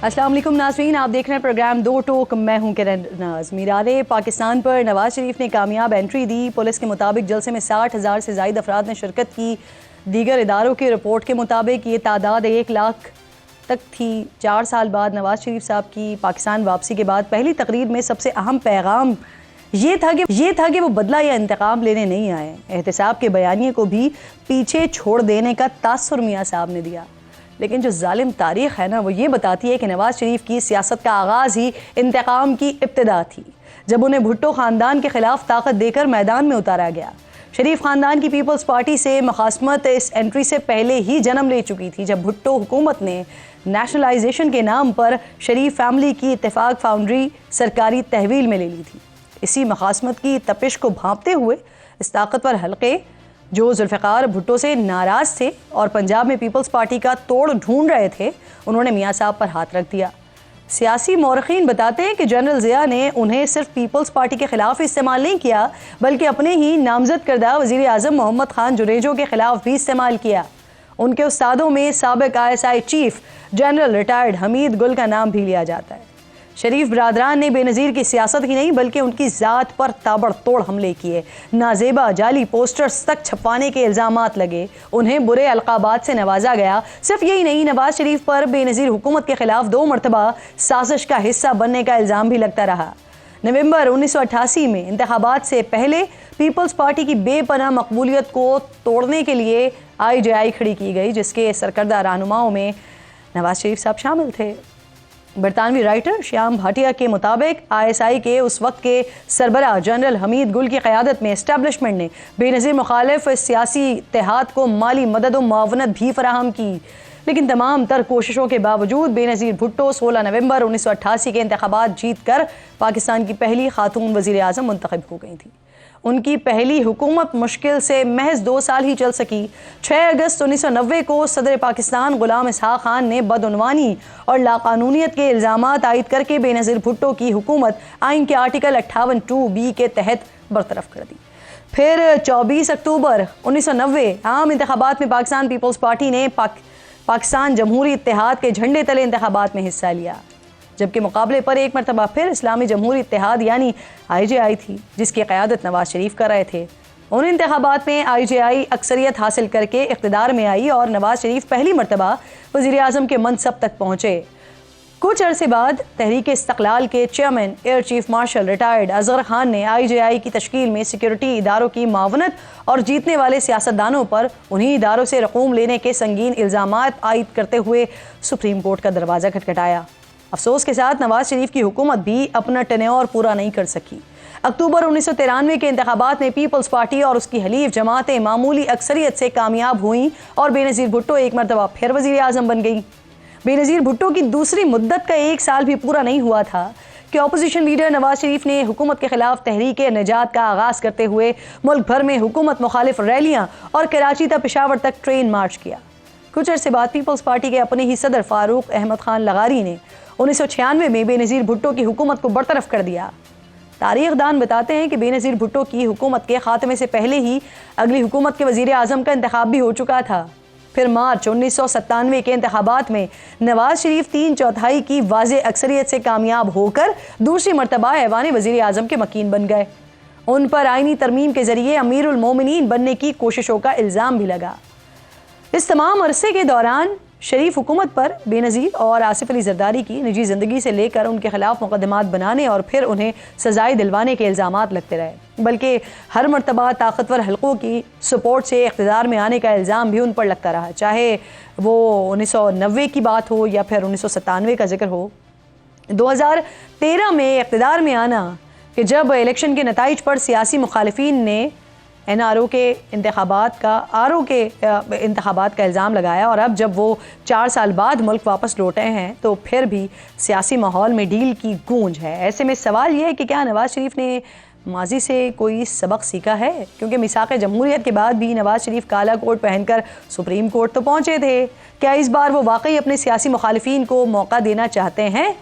अस्सलाम वालेकुम नाज़रीन, आप देख रहे हैं प्रोग्राम दो टोक। मैं हूं किरण नाज। मीराने पाकिस्तान पर नवाज शरीफ ने कामयाब एंट्री दी। पुलिस के मुताबिक जलसे में 60,000 से ज़ायद अफराद ने शिरकत की। दीगर इदारों की रिपोर्ट के मुताबिक ये तादाद 1 लाख तक थी। 4 साल बाद नवाज शरीफ साहब की पाकिस्तान वापसी के बाद पहली तकरीर में सबसे अहम पैगाम ये था कि वो बदला या इंतकाम लेने नहीं आए। एहतसाब के बयानिए को भी पीछे छोड़ देने का तासुर मियाँ साहब ने दिया। लेकिन जो जालिम तारीख है ना, वो ये बताती है कि नवाज शरीफ की सियासत का आगाज़ ही इंतकाम की इब्तिदा थी, जब उन्हें भुट्टो ख़ानदान के ख़िलाफ़ ताकत देकर मैदान में उतारा गया। शरीफ ख़ानदान की पीपल्स पार्टी से मुखासमत इस एंट्री से पहले ही जन्म ले चुकी थी, जब भुट्टो हुकूमत ने नेशनलाइजेशन के नाम पर शरीफ फैमिली की इत्तेफाक फाउंड्री सरकारी तहवील में ले ली थी। इसी मुखासमत की तपिश को भांपते हुए इस ताकतवर हल्के जो जुल्फ़िकार भुट्टो से नाराज़ थे और पंजाब में पीपल्स पार्टी का तोड़ ढूंढ रहे थे, उन्होंने मियाँ साहब पर हाथ रख दिया। सियासी मौरखीन बताते हैं कि जनरल ज़िया ने उन्हें सिर्फ पीपल्स पार्टी के ख़िलाफ़ इस्तेमाल नहीं किया, बल्कि अपने ही नामज़द करदा वज़ीर आज़म मोहम्मद ख़ान जुनेजो के ख़िलाफ़ भी इस्तेमाल किया। उनके उस्तादों में साबिक़ ISI chief general retired Hamid गुल का नाम भी लिया जाता है। शरीफ बरादरान ने बेनज़ीर की सियासत ही नहीं, बल्कि उनकी ज़ात पर ताबड़तोड़ हमले किए। नाजेबा जाली पोस्टर्स तक छपवाने के इल्ज़ामात लगे, उन्हें बुरे अलक़ाबात से नवाजा गया। सिर्फ यही नहीं, नवाज शरीफ पर बेनज़ीर हुकूमत के ख़िलाफ़ 2 मरतबा साजिश का हिस्सा बनने का इल्ज़ाम भी लगता रहा। नवंबर 1988 में इंतखाबात से पहले पीपल्स पार्टी की बेपनाह मकबूलियत को तोड़ने के लिए IJI खड़ी की गई, जिसके सरकर्दा रहनुमाओं में नवाज शरीफ साहब शामिल थे। बरतानवी राइटर श्याम भाटिया के मुताबिक ISI के उस वक्त के सरबराह जनरल हमीद गुल की क़यादत में इस्टेब्लिशमेंट ने बेनज़ीर मुखालिफ सियासी इत्तेहाद को माली मदद व मुआवनत भी फराहम की। लेकिन तमाम तर कोशिशों के बावजूद बेनज़ीर भुट्टो 16 नवंबर 1988 के इंतखाबात जीत कर पाकिस्तान की पहली खातून वज़ीर आज़म मुंतखब हो गई थी। उनकी पहली हुकूमत मुश्किल से महज 2 साल ही चल सकी। 6 अगस्त 1990 को सदर पाकिस्तान गुलाम इसहाक़ खान ने बदउनवानी और लाकानूनियत के इल्ज़ामात आयद करके बेनज़ीर भुट्टो की हुकूमत आइन के आर्टिकल 58(2)B के तहत बरतरफ कर दी। फिर 24 अक्टूबर 1990 आम इंतखाबात में पाकिस्तान पीपल्स पार्टी ने पाकिस्तान जमहूरी इत्तेहाद के झंडे तले इंतखाबात में हिस्सा लिया, जबकि मुकाबले पर एक मरतबा फिर इस्लामी जमहूरी इत्तेहाद यानी IJI थी, जिसकी क़यादत नवाज शरीफ कर रहे थे। उन इंतखाबात में IJI अक्सरियत हासिल करके इक़्तिदार में आई और नवाज शरीफ पहली मरतबा वज़ीर आज़म के मनसब तक पहुँचे। कुछ अरसे बाद तहरीक इस्तक़लाल के chairman air chief marshal retired Azhar Khan ने IJI की तश्कील में सिक्योरिटी इदारों की मावनत और जीतने वाले सियासतदानों पर उन्हीं इदारों से रकूम लेने के संगीन इल्ज़ामात आयद करते हुए सुप्रीम कोर्ट का दरवाज़ा खटखटाया। अफसोस के साथ नवाज शरीफ की हुकूमत भी अपना टेन्योर पूरा नहीं कर सकी। अक्टूबर 1993 के इंतखाबात में पीपल्स पार्टी और उसकी हलीफ जमातें मामूली अक्सरियत से कामयाब हुई और बेनज़ीर भुट्टो एक मरतबा फिर वज़ीर आज़म बन गई। बेनज़ीर भुट्टो की दूसरी मुद्दत का 1 साल भी पूरा नहीं हुआ था कि अपोजिशन लीडर नवाज शरीफ ने हुकूमत के खिलाफ तहरीक निजात का आगाज़ करते हुए मुल्क भर में हुकूमत मुखालिफ रैलियाँ और कराची तक पेशावर तक ट्रेन मार्च किया। कुछ अरसे बाद पीपल्स पार्टी के अपने ही सदर फारूक अहमद खान लगारी ने 1996 में बेनज़ीर भुट्टो की हुकूमत को बरतरफ कर दिया। तारीखदान बताते हैं कि बेनज़ीर भुट्टो की हुकूमत के खात्मे से पहले ही अगली हुकूमत के वज़ीर आज़म का इंतखाब भी हो चुका था। फिर मार्च 1997 के इंतखाबात में नवाज शरीफ 3/4 की वाज़े अक्सरियत से कामयाब होकर दूसरी मरतबा ऐवान वज़ीर आज़म के मकीन बन गए। उन पर आइनी तरमीम के ज़रिए अमीरुल मोमिनीन बनने की कोशिशों का इल्ज़ाम भी लगा। इस तमाम अरसे के दौरान शरीफ हुकूमत पर बेनज़ीर और आसिफ अली ज़रदारी की निजी ज़िंदगी से लेकर उनके खिलाफ मुकदमात बनाने और फिर उन्हें सजाएं दिलवाने के इल्ज़ामात लगते रहे, बल्कि हर मरतबा ताकतवर हल्कों की सपोर्ट से इक़्तिदार में आने का इल्ज़ाम भी उन पर लगता रहा, चाहे वो 1990 की बात हो या फिर 1997 का जिक्र हो। 2013 में इक़्तिदार में आना कि जब इलेक्शन के नताइज पर सियासी मुखालिफिन ने NRO के इंतखाबात का इल्ज़ाम लगाया और अब जब वो 4 साल बाद मुल्क वापस लौटे हैं तो फिर भी सियासी माहौल में डील की गूंज है। ऐसे में सवाल ये है कि क्या नवाज शरीफ ने माजी से कोई सबक सीखा है, क्योंकि मिसाक़ जमहूरियत के बाद भी नवाज शरीफ काला कोट पहनकर सुप्रीम कोर्ट तो पहुँचे थे। क्या इस बार वो वाकई अपने सियासी मुखालिफिन को मौका देना चाहते हैं,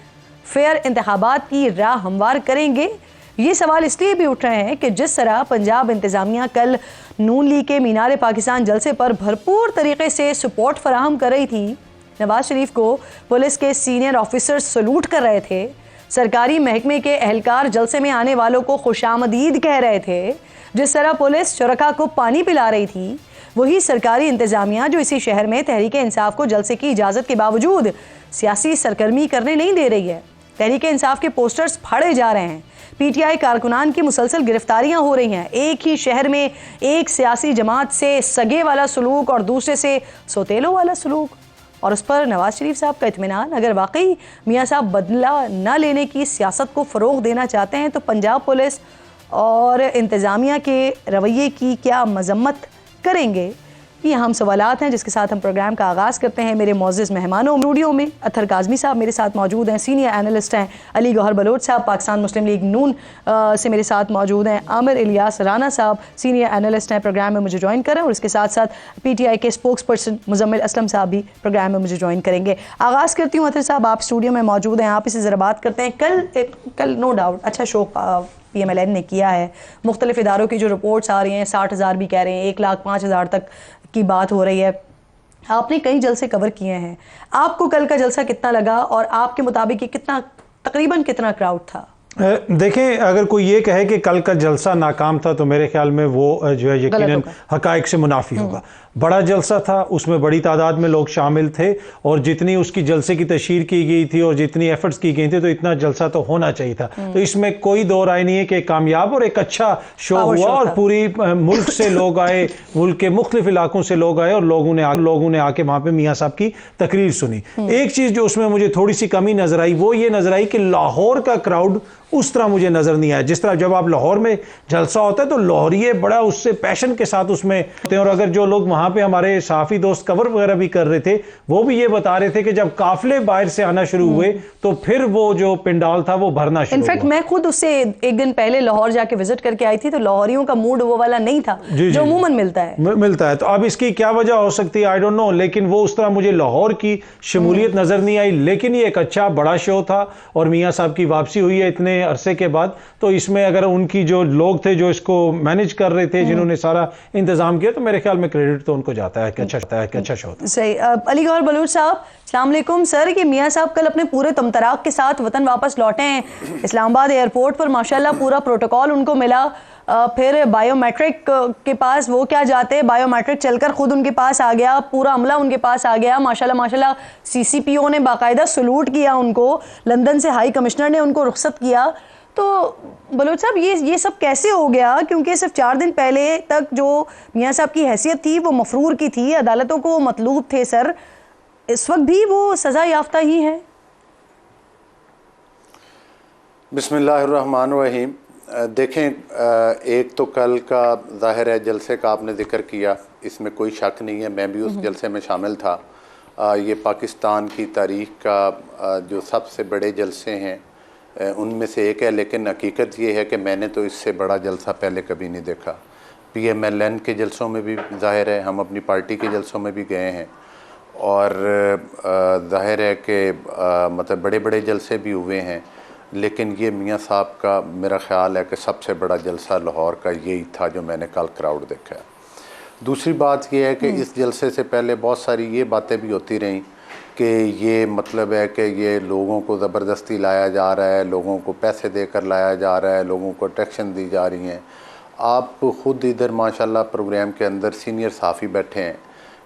फेयर इंतखाबात की राह हमवार करेंगे? ये सवाल इसलिए भी उठ रहे हैं कि जिस तरह पंजाब इंतज़ामिया कल नून लीग के मीनार पाकिस्तान जलसे पर भरपूर तरीके से सपोर्ट फराहम कर रही थी, नवाज शरीफ को पुलिस के सीनियर ऑफिसर्स सलूट कर रहे थे, सरकारी महकमे के एहलकार जलसे में आने वालों को खुशामदीद कह रहे थे, जिस तरह पुलिस शुरका को पानी पिला रही थी, वही सरकारी इंतजामिया जो इसी शहर में तहरीक इंसाफ को जलसे की इजाज़त के बावजूद सियासी सरगर्मी करने नहीं दे रही है। तहरीक इंसाफ के पोस्टर्स फाड़े जा रहे हैं, पीटीआई कारकुनान की मुसलसल गिरफ्तारियां हो रही हैं। एक ही शहर में एक सियासी जमात से सगे वाला सलूक और दूसरे से सोतेलों वाला सलूक, और उस पर नवाज शरीफ साहब का इत्मीनान। अगर वाकई मियाँ साहब बदला न लेने की सियासत को फ़रोग़ देना चाहते हैं तो पंजाब पुलिस और इंतज़ामिया के रवैये की क्या मजम्मत करेंगे? ये हम सवालात हैं जिसके साथ हम प्रोग्राम का आगाज़ करते हैं। मेरे मोअज़्ज़ज़ मेहमानों स्टूडियो में अतहर काज़मी साहब मेरे साथ मौजूद हैं, सीनियर एनालिस्ट हैं। अली गौहर बलोच साहब पाकिस्तान मुस्लिम लीग नून से मेरे साथ मौजूद हैं। आमिर इलियास राना साहब सीनियर एनालिस्ट हैं, प्रोग्राम में मुझे ज्वाइन करें, और इसके साथ साथ पीटीआई के स्पोक्स पर्सन मुजम्मिल असलम साहब भी प्रोग्राम में मुझे ज्वाइन करेंगे। आगाज़ करती हूँ, अतहर साहब आप स्टूडियो में मौजूद हैं, आप इसे ज़रा बात करते हैं। कल नो डाउट अच्छा शो PMLN ने किया है, मुख्तलिफ इदारों की जो रिपोर्ट्स आ रही हैं 60,000 भी कह रहे हैं, 1,05,000 तक की बात हो रही है। आपने कई जलसे कवर किए हैं, आपको कल का जलसा कितना लगा और आपके मुताबिक ये कितना तकरीबन कितना क्राउड था? देखें, अगर कोई ये कहे कि कल का जलसा नाकाम था तो मेरे ख्याल में वो जो है यकीनन हकायक से मुनाफी होगा। बड़ा जलसा था, उसमें बड़ी तादाद में लोग शामिल थे, और जितनी उसकी जलसे की तशहीर की गई थी और जितनी एफर्ट्स की गई थी तो इतना जलसा तो होना चाहिए था। तो इसमें कोई दो राय नहीं है कि कामयाब और एक अच्छा शो हुआ, और पूरी मुल्क से लोग आए, मुल्क के मुख्तलिफ इलाकों से लोग आए, और लोगों ने आके वहाँ पे मियाँ साहब की तकरीर सुनी। एक चीज़ जो उसमें मुझे थोड़ी सी कमी नजर आई वो ये नजर आई कि लाहौर का क्राउड उस तरह मुझे नजर नहीं आया। जिस तरह जब आप लाहौर में जलसा होता है तो लाहौरिये बड़ा उससे पैशन के साथ उसमें होते हैं, और अगर जो लोग वहां पे हमारे सहाफ़ी दोस्त कवर वगैरह भी कर रहे थे वो भी ये बता रहे थे कि जब काफिले बाहर से आना शुरू हुए तो फिर वो जो पंडाल था वो भरना शुरू हुआ। इनफैक्ट मैं खुद उससे एक दिन पहले लाहौर जाके विजिट करके आई थी, तो लाहौरियों का मूड वो वाला नहीं था जो अमूमन मिलता है। तो अब इसकी क्या वजह हो सकती है आई डोंट नो, लेकिन वो उस तरह मुझे लाहौर की शमूलियत नजर नहीं आई। लेकिन ये एक अच्छा बड़ा शो था, और मियाँ साहब की वापसी हुई है इतने अरसे के बाद, तो इसमें अगर उनकी जो लोग थे जो इसको मैनेज कर रहे थे, जिन्होंने सारा इंतजाम किया, तो मेरे ख्याल में क्रेडिट तो उनको जाता है कि अच्छा शो था। सही। अली गौहर बलूच साहब, अस्सलाम वालेकुम सर। कि मियाँ साहब कल अपने पूरे तमतराक के साथ वतन वापस लौटे हैं। इस्लामाबाद एयरपोर्ट पर माशाल्लाह पूरा प्रोटोकॉल उनको मिला, फिर बायोमेट्रिक के पास वो क्या जाते, बायोमेट्रिक चलकर खुद उनके पास आ गया, पूरा अमला उनके पास आ गया। माशाल्लाह CCPO ने बाकायदा सलूट किया उनको, लंदन से हाई कमिश्नर ने उनको रुखसत किया। तो बलोच साहब ये सब कैसे हो गया? क्योंकि सिर्फ 4 दिन पहले तक जो मियाँ साहब की हैसियत थी वो मफरूर की थी, अदालतों को मतलूब थे सर, इस वक्त भी वो सज़ा याफ्ता ही हैं। बिस्मिल्लाहिर्रहमानिर्रहीम। देखें, एक तो कल का ज़ाहिर है जलसे का आपने ज़िक्र किया, इसमें कोई शक नहीं है, मैं भी उस जलसे में शामिल था। ये पाकिस्तान की तारीख़ का जो सबसे बड़े जलसे हैं उनमें से एक है, लेकिन हकीकत ये है कि मैंने तो इससे बड़ा जलसा पहले कभी नहीं देखा। PMLN के जलसों में भी ज़ाहिर है, हम अपनी पार्टी के जलसों में भी गए हैं, और ज़ाहिर है कि मतलब बड़े बड़े जलसे भी हुए हैं, लेकिन ये मियाँ साहब का मेरा ख़्याल है कि सबसे बड़ा जलसा लाहौर का यही था जो मैंने कल क्राउड देखा है। दूसरी बात यह है कि इस जलसे से पहले बहुत सारी ये बातें भी होती रहीं कि ये मतलब है कि ये लोगों को ज़बरदस्ती लाया जा रहा है, लोगों को पैसे देकर लाया जा रहा है, लोगों को अट्रैक्शन दी जा रही हैं। आप ख़ुद इधर माशाल्लाह प्रोग्राम के अंदर सीनियर सहाफ़ी बैठे हैं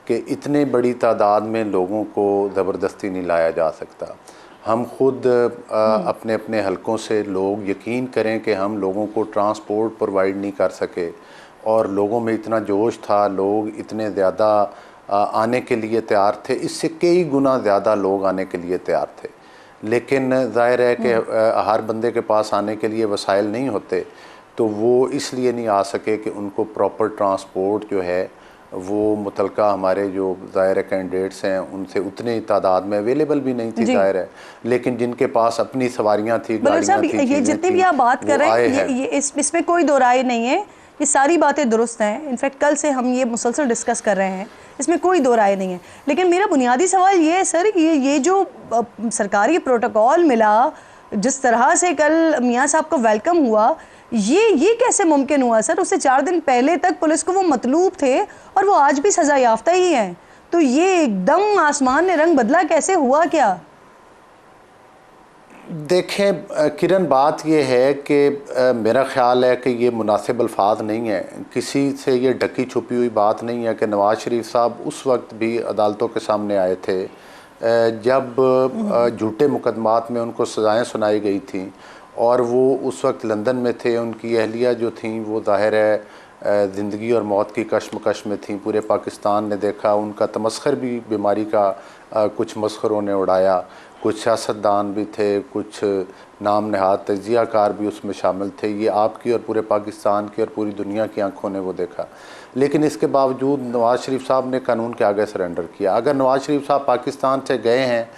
कि इतने बड़ी तादाद में लोगों को ज़बरदस्ती नहीं लाया जा सकता। हम खुद अपने अपने हलकों से लोग यकीन करें कि हम लोगों को ट्रांसपोर्ट प्रोवाइड नहीं कर सके, और लोगों में इतना जोश था, लोग इतने ज़्यादा आने के लिए तैयार थे, इससे कई गुना ज़्यादा लोग आने के लिए तैयार थे। लेकिन ज़ाहिर है कि हर बंदे के पास आने के लिए वसाइल नहीं होते, तो वो इसलिए नहीं आ सके कि उनको प्रॉपर ट्रांसपोर्ट जो है वो मुतलका हमारे जो ज़ाहिर कैंडिडेट्स हैं उनसे उतनी तादाद में अवेलेबल भी नहीं थी ज़ाहिर है, लेकिन जिनके पास अपनी सवारियाँ थी, गाड़ियाँ थी, ये जितनी भी आप बात कर रहे हैं ये इसमें कोई दो राय नहीं है, ये सारी बातें दुरुस्त हैं। इनफैक्ट कल से हम ये मुसलसल डिस्कस कर रहे हैं, इसमें कोई दो राय नहीं है। लेकिन मेरा बुनियादी सवाल ये है सर कि ये जो सरकारी प्रोटोकॉल मिला, जिस तरह से कल मियाँ साहब को वेलकम हुआ, ये कैसे मुमकिन हुआ सर? उससे 4 दिन पहले तक पुलिस को वो मतलूब थे और वो आज भी सज़ा याफ्ता ही हैं। तो ये एकदम आसमान ने रंग बदला, कैसे हुआ क्या? देखें किरण, बात ये है कि मेरा ख्याल है कि ये मुनासिब अल्फाज नहीं है, किसी से ये ढकी छुपी हुई बात नहीं है कि नवाज़ शरीफ साहब उस वक्त भी अदालतों के सामने आए थे जब झूठे मुकदमात में उनको सज़ाएँ सुनाई गई थी और वो उस वक्त लंदन में थे। उनकी अहलिया जो थी वो ज़ाहिर है ज़िंदगी और मौत की कशमकश में थी। पूरे पाकिस्तान ने देखा, उनका तमस्खर भी बीमारी का कुछ मस्खरों ने उड़ाया, कुछ सियासतदान भी थे, कुछ नाम नहाद तजियाकार भी उसमें शामिल थे। ये आपकी और पूरे पाकिस्तान की और पूरी दुनिया की आंखों ने वो देखा। लेकिन इसके बावजूद नवाज़ शरीफ साहब ने कानून के आगे सरेंडर किया। अगर नवाज़ शरीफ साहब पाकिस्तान से गए हैं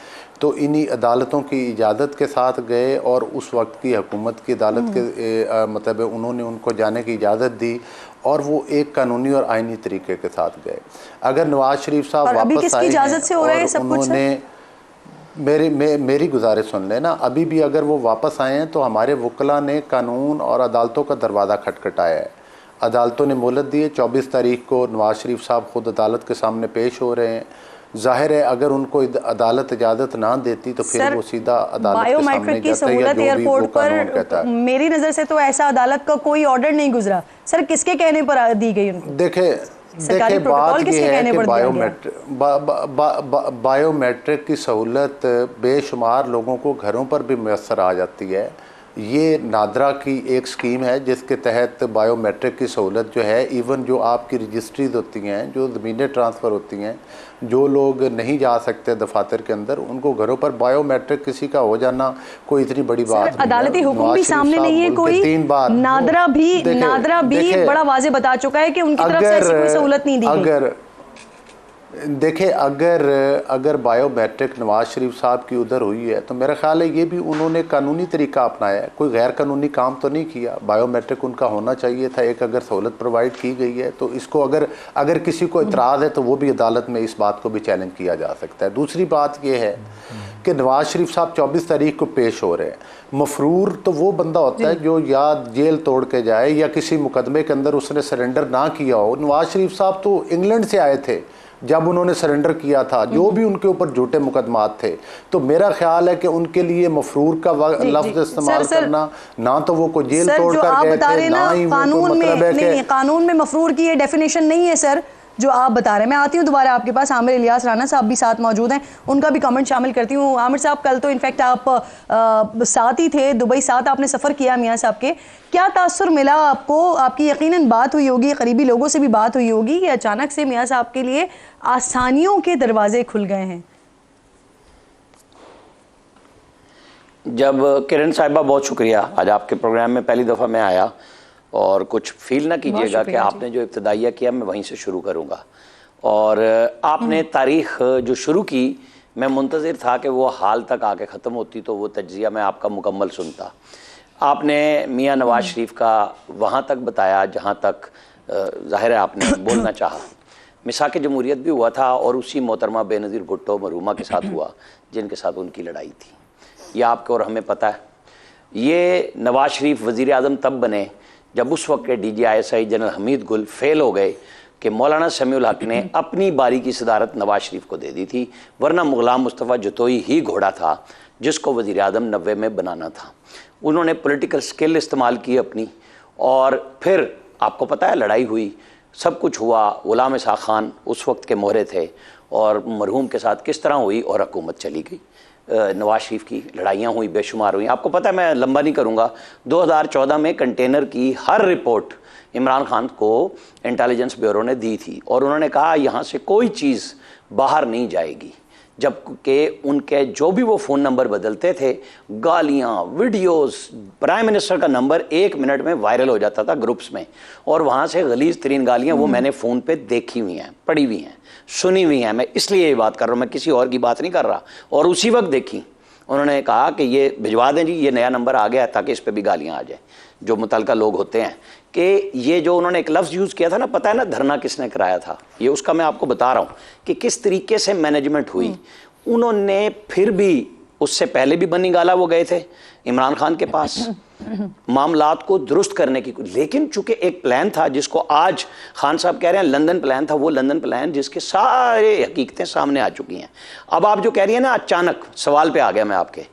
तो इन्हीं अदालतों की इजाज़त के साथ गए और उस वक्त की हुकूमत की अदालत के मतलब उन्होंने उनको जाने की इजाज़त दी और वो एक कानूनी और आइनी तरीके के साथ गए। अगर नवाज़ शरीफ साहब वापस आए हैं और उन्होंने मेरी गुजारिश सुन लेना, अभी भी अगर वो वापस आए हैं तो हमारे वकला ने कानून और अदालतों का दरवाज़ा खटखटाया है। अदालतों ने मोहलत दी है, 24 तारीख को नवाज़ शरीफ साहब खुद अदालत के सामने पेश हो रहे हैं। जाहिर है अगर उनको अदालत इजाज़त ना देती तो फिर वो सीधा अदालत के सामने जाते हैं या जो भी वो कानून कहता है। मेरी नज़र से तो ऐसा अदालत का कोई ऑर्डर नहीं गुजरा सर, किसके कहने पर दी गई उनको? देखिए बात यह है कि बायोमेट्रिक की सहूलत बेशुमार लोगों को घरों पर भी मैसर आ जाती है। ये नादरा की एक स्कीम है जिसके तहत बायोमेट्रिक की सहूलत जो है, इवन जो आपकी रजिस्ट्रीज होती हैं, जो ज़मीनें ट्रांसफ़र होती हैं, जो लोग नहीं जा सकते दफातर के अंदर, उनको घरों पर बायोमेट्रिक किसी का हो जाना कोई इतनी बड़ी बात नहीं है। अदालती हुक्म भी सामने नहीं है कोई, 3 बार नादरा भी बड़ा वाज़े बता चुका है कि उनकी तरफ से ऐसी कोई सहूलत नहीं दी गई। देखिए अगर बायोमेट्रिक नवाज़ शरीफ साहब की उधर हुई है तो मेरा ख्याल है ये भी उन्होंने कानूनी तरीका अपनाया है, कोई गैर कानूनी काम तो नहीं किया। बायोमेट्रिक उनका होना चाहिए था। एक अगर सहूलत प्रोवाइड की गई है तो इसको अगर किसी को इतराज़ है तो वो भी अदालत में इस बात को भी चैलेंज किया जा सकता है। दूसरी बात ये है कि नवाज़ शरीफ साहब 24 तारीख को पेश हो रहे हैं। मफरूर तो वो बंदा होता है जो या जेल तोड़ के जाए या किसी मुकदमे के अंदर उसने सरेंडर ना किया हो। नवाज़ शरीफ साहब तो इंग्लैंड से आए थे जब उन्होंने सरेंडर किया था, जो भी उनके ऊपर झूठे मुकदमात थे। तो मेरा ख्याल है कि उनके लिए मफरूर का लफ्ज़ इस्तेमाल करना, ना तो वो कोई जेल तोड़ कर गए थे, ना ही वो मतलब है कि कानून में मफरूर की ये डेफिनेशन नहीं है सर जो आप बता रहे हैं। मैं आती हूँ दोबारा आपके पास, आमिर इलियास राना साहब भी साथ मौजूद हैं, उनका भी कमेंट शामिल करती हूँ। आमिर साहब, कल तो इनफैक्ट आप साथ ही थे, दुबई साथ आपने सफ़र किया मियाँ साहब के, क्या तासुर मिला आपको? आपकी यकीनन बात हुई होगी, करीबी लोगों से भी बात हुई होगी कि अचानक से मियाँ साहब के लिए आसानियों के दरवाजे खुल गए हैं। जब किरण साहिबा, बहुत शुक्रिया, आज आपके प्रोग्राम में पहली दफ़ा मैं आया और कुछ फील ना कीजिएगा कि आपने जो इब्तदाइया किया मैं वहीं से शुरू करूंगा। और आपने तारीख जो शुरू की, मैं मुंतज़िर था कि वो हाल तक आके ख़त्म होती तो वो तज्ज़िया मैं आपका मुकम्मल सुनता। आपने मियाँ नवाज़ शरीफ का वहाँ तक बताया जहाँ तक ज़ाहिर है आपने बोलना चाहा। मिसाक जमहूरियत भी हुआ था और उसी मोहतरमा बेनज़ीर भुट्टो मरहूमा के साथ हुआ जिनके साथ उनकी लड़ाई थी। ये आपको और हमें पता है। ये नवाज़ शरीफ वज़ीर आज़म तब बने जब उस वक्त के DGISI जनरल हमीद गुल फेल हो गए कि मौलाना समीउल हक ने अपनी बारी की सदारत नवाज़ शरीफ को दे दी थी, वरना गुलाम मुस्तफ़ा जतोई ही घोड़ा था जिसको वज़ीर आज़म 90 में बनाना था। उन्होंने पॉलिटिकल स्किल इस्तेमाल की अपनी, और फिर आपको पता है लड़ाई हुई, सब कुछ हुआ। गुलाम इस्हाक़ खान उस वक्त के मोहरे थे और मरहूम के साथ किस तरह हुई और हुकूमत चली गई। नवाज़ शरीफ की लड़ाइयाँ हुई, बेशुमार हुई। आपको पता है, मैं लंबा नहीं करूँगा, 2014 में कंटेनर की हर रिपोर्ट इमरान खान को इंटेलिजेंस ब्यूरो ने दी थी और उन्होंने कहा यहाँ से कोई चीज़ बाहर नहीं जाएगी। जबकि उनके जो भी वो फ़ोन नंबर बदलते थे, गालियाँ, वीडियोस, प्राइम मिनिस्टर का नंबर 1 मिनट में वायरल हो जाता था ग्रुप्स में, और वहाँ से गलीज़ तरीन गालियाँ वो मैंने फ़ोन पे देखी हुई हैं, पढ़ी हुई हैं, सुनी हुई हैं। मैं इसलिए ये बात कर रहा हूँ, मैं किसी और की बात नहीं कर रहा। और उसी वक्त देखी, उन्होंने कहा कि ये भिजवा दें जी, ये नया नंबर आ गया ताकि इस पर भी गालियाँ आ जाए जो मुतलका लोग होते हैं। कि ये जो उन्होंने एक लफ्ज़ यूज़ किया था ना, पता है ना धरना किसने कराया था, ये उसका मैं आपको बता रहा हूँ कि किस तरीके से मैनेजमेंट हुई। उन्होंने फिर भी उससे पहले भी बनी गाला वो गए थे इमरान खान के पास मामलात को दुरुस्त करने की, लेकिन चूंकि एक प्लान था जिसको आज खान साहब कह रहे हैं लंदन प्लान था, वो लंदन प्लान जिसके सारे हकीकतें सामने आ चुकी हैं। अब आप जो कह रही हैं ना, अचानक सवाल पे आ गया मैं आपके,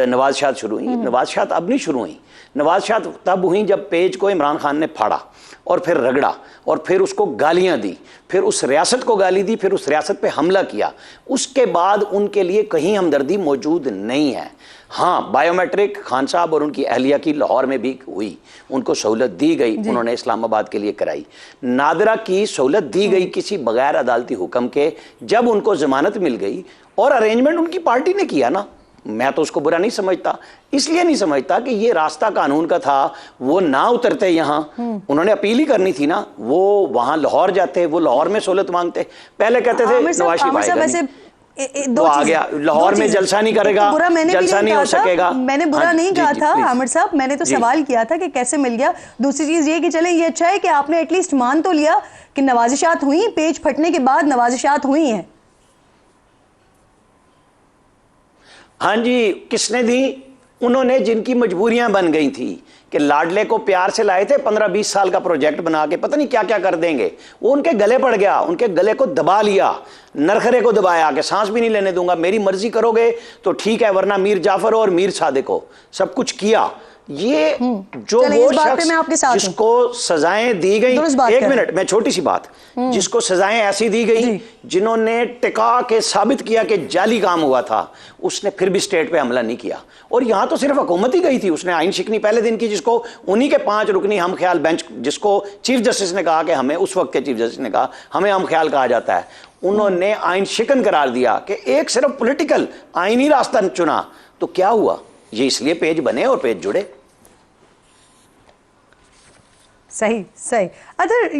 नवाज शाह शुरू हुई, नवाज शाह अब नहीं शुरू हुई, नवाज शाह तब हुई जब पेज को इमरान खान ने फाड़ा और फिर रगड़ा और फिर उसको गालियां दी, फिर उस रियासत को गाली दी, फिर उस रियासत पे हमला किया। उसके बाद उनके लिए कहीं हमदर्दी मौजूद नहीं है। हाँ, बायोमेट्रिक खान साहब और उनकी अहलिया की लाहौर में भी हुई, उनको सहूलत दी गई, उन्होंने इस्लामाबाद के लिए कराई। नादरा की सहूलत दी गई किसी बगैर अदालती हुक्म के, जब उनको जमानत मिल गई और अरेंजमेंट उनकी पार्टी ने किया ना, मैं तो उसको बुरा नहीं समझता। इसलिए नहीं समझता कि ये रास्ता कानून का था, वो ना उतरते यहाँ, उन्होंने अपील ही करनी थी ना, वो वहां लाहौर जाते, वो लाहौर में सहूलत मांगते। पहले कहते थे नवाज शरीफ दो आ गया लाहौर में, जलसा नहीं करेगा, जलसा नहीं हो सकेगा। मैंने बुरा नहीं कहा था आमिर साहब, मैंने तो सवाल किया था कि कैसे मिल गया। दूसरी चीज ये कि चले, ये अच्छा है कि आपने एटलीस्ट मान तो लिया कि नवाजिशात हुई, पेज फटने के बाद नवाजिशात हुई हैं। हाँ जी, किसने दी? उन्होंने, जिनकी मजबूरियां बन गई थी कि लाडले को प्यार से लाए थे, 15-20 साल का प्रोजेक्ट बना के पता नहीं क्या क्या कर देंगे, वो उनके गले पड़ गया, उनके गले को दबा लिया, नरखरे को दबाया कि सांस भी नहीं लेने दूंगा, मेरी मर्जी करोगे तो ठीक है, वरना मीर जाफर और मीर सादिक हो, सब कुछ किया। ये जो वो शख्स जिसको सजाएं दी गई, एक मिनट, मैं छोटी सी बात, जिसको सजाएं ऐसी दी गई, जिन्होंने टिका के साबित किया कि जाली काम हुआ था, उसने फिर भी स्टेट पे हमला नहीं किया। और यहां तो सिर्फ हुकूमत ही गई थी, उसने आइन शिकनी पहले दिन की, जिसको उन्हीं के 5 रुकनी हम ख्याल बेंच, जिसको चीफ जस्टिस ने कहा कि हमें, उस वक्त के चीफ जस्टिस ने कहा हमें हम ख्याल कहा जाता है, उन्होंने आइन शिकन करार दिया कि एक सिर्फ पॉलिटिकल आइनी रास्ता चुना। तो क्या हुआ? ये इसलिए पेज बने और पेज जुड़े। सही सही। अदर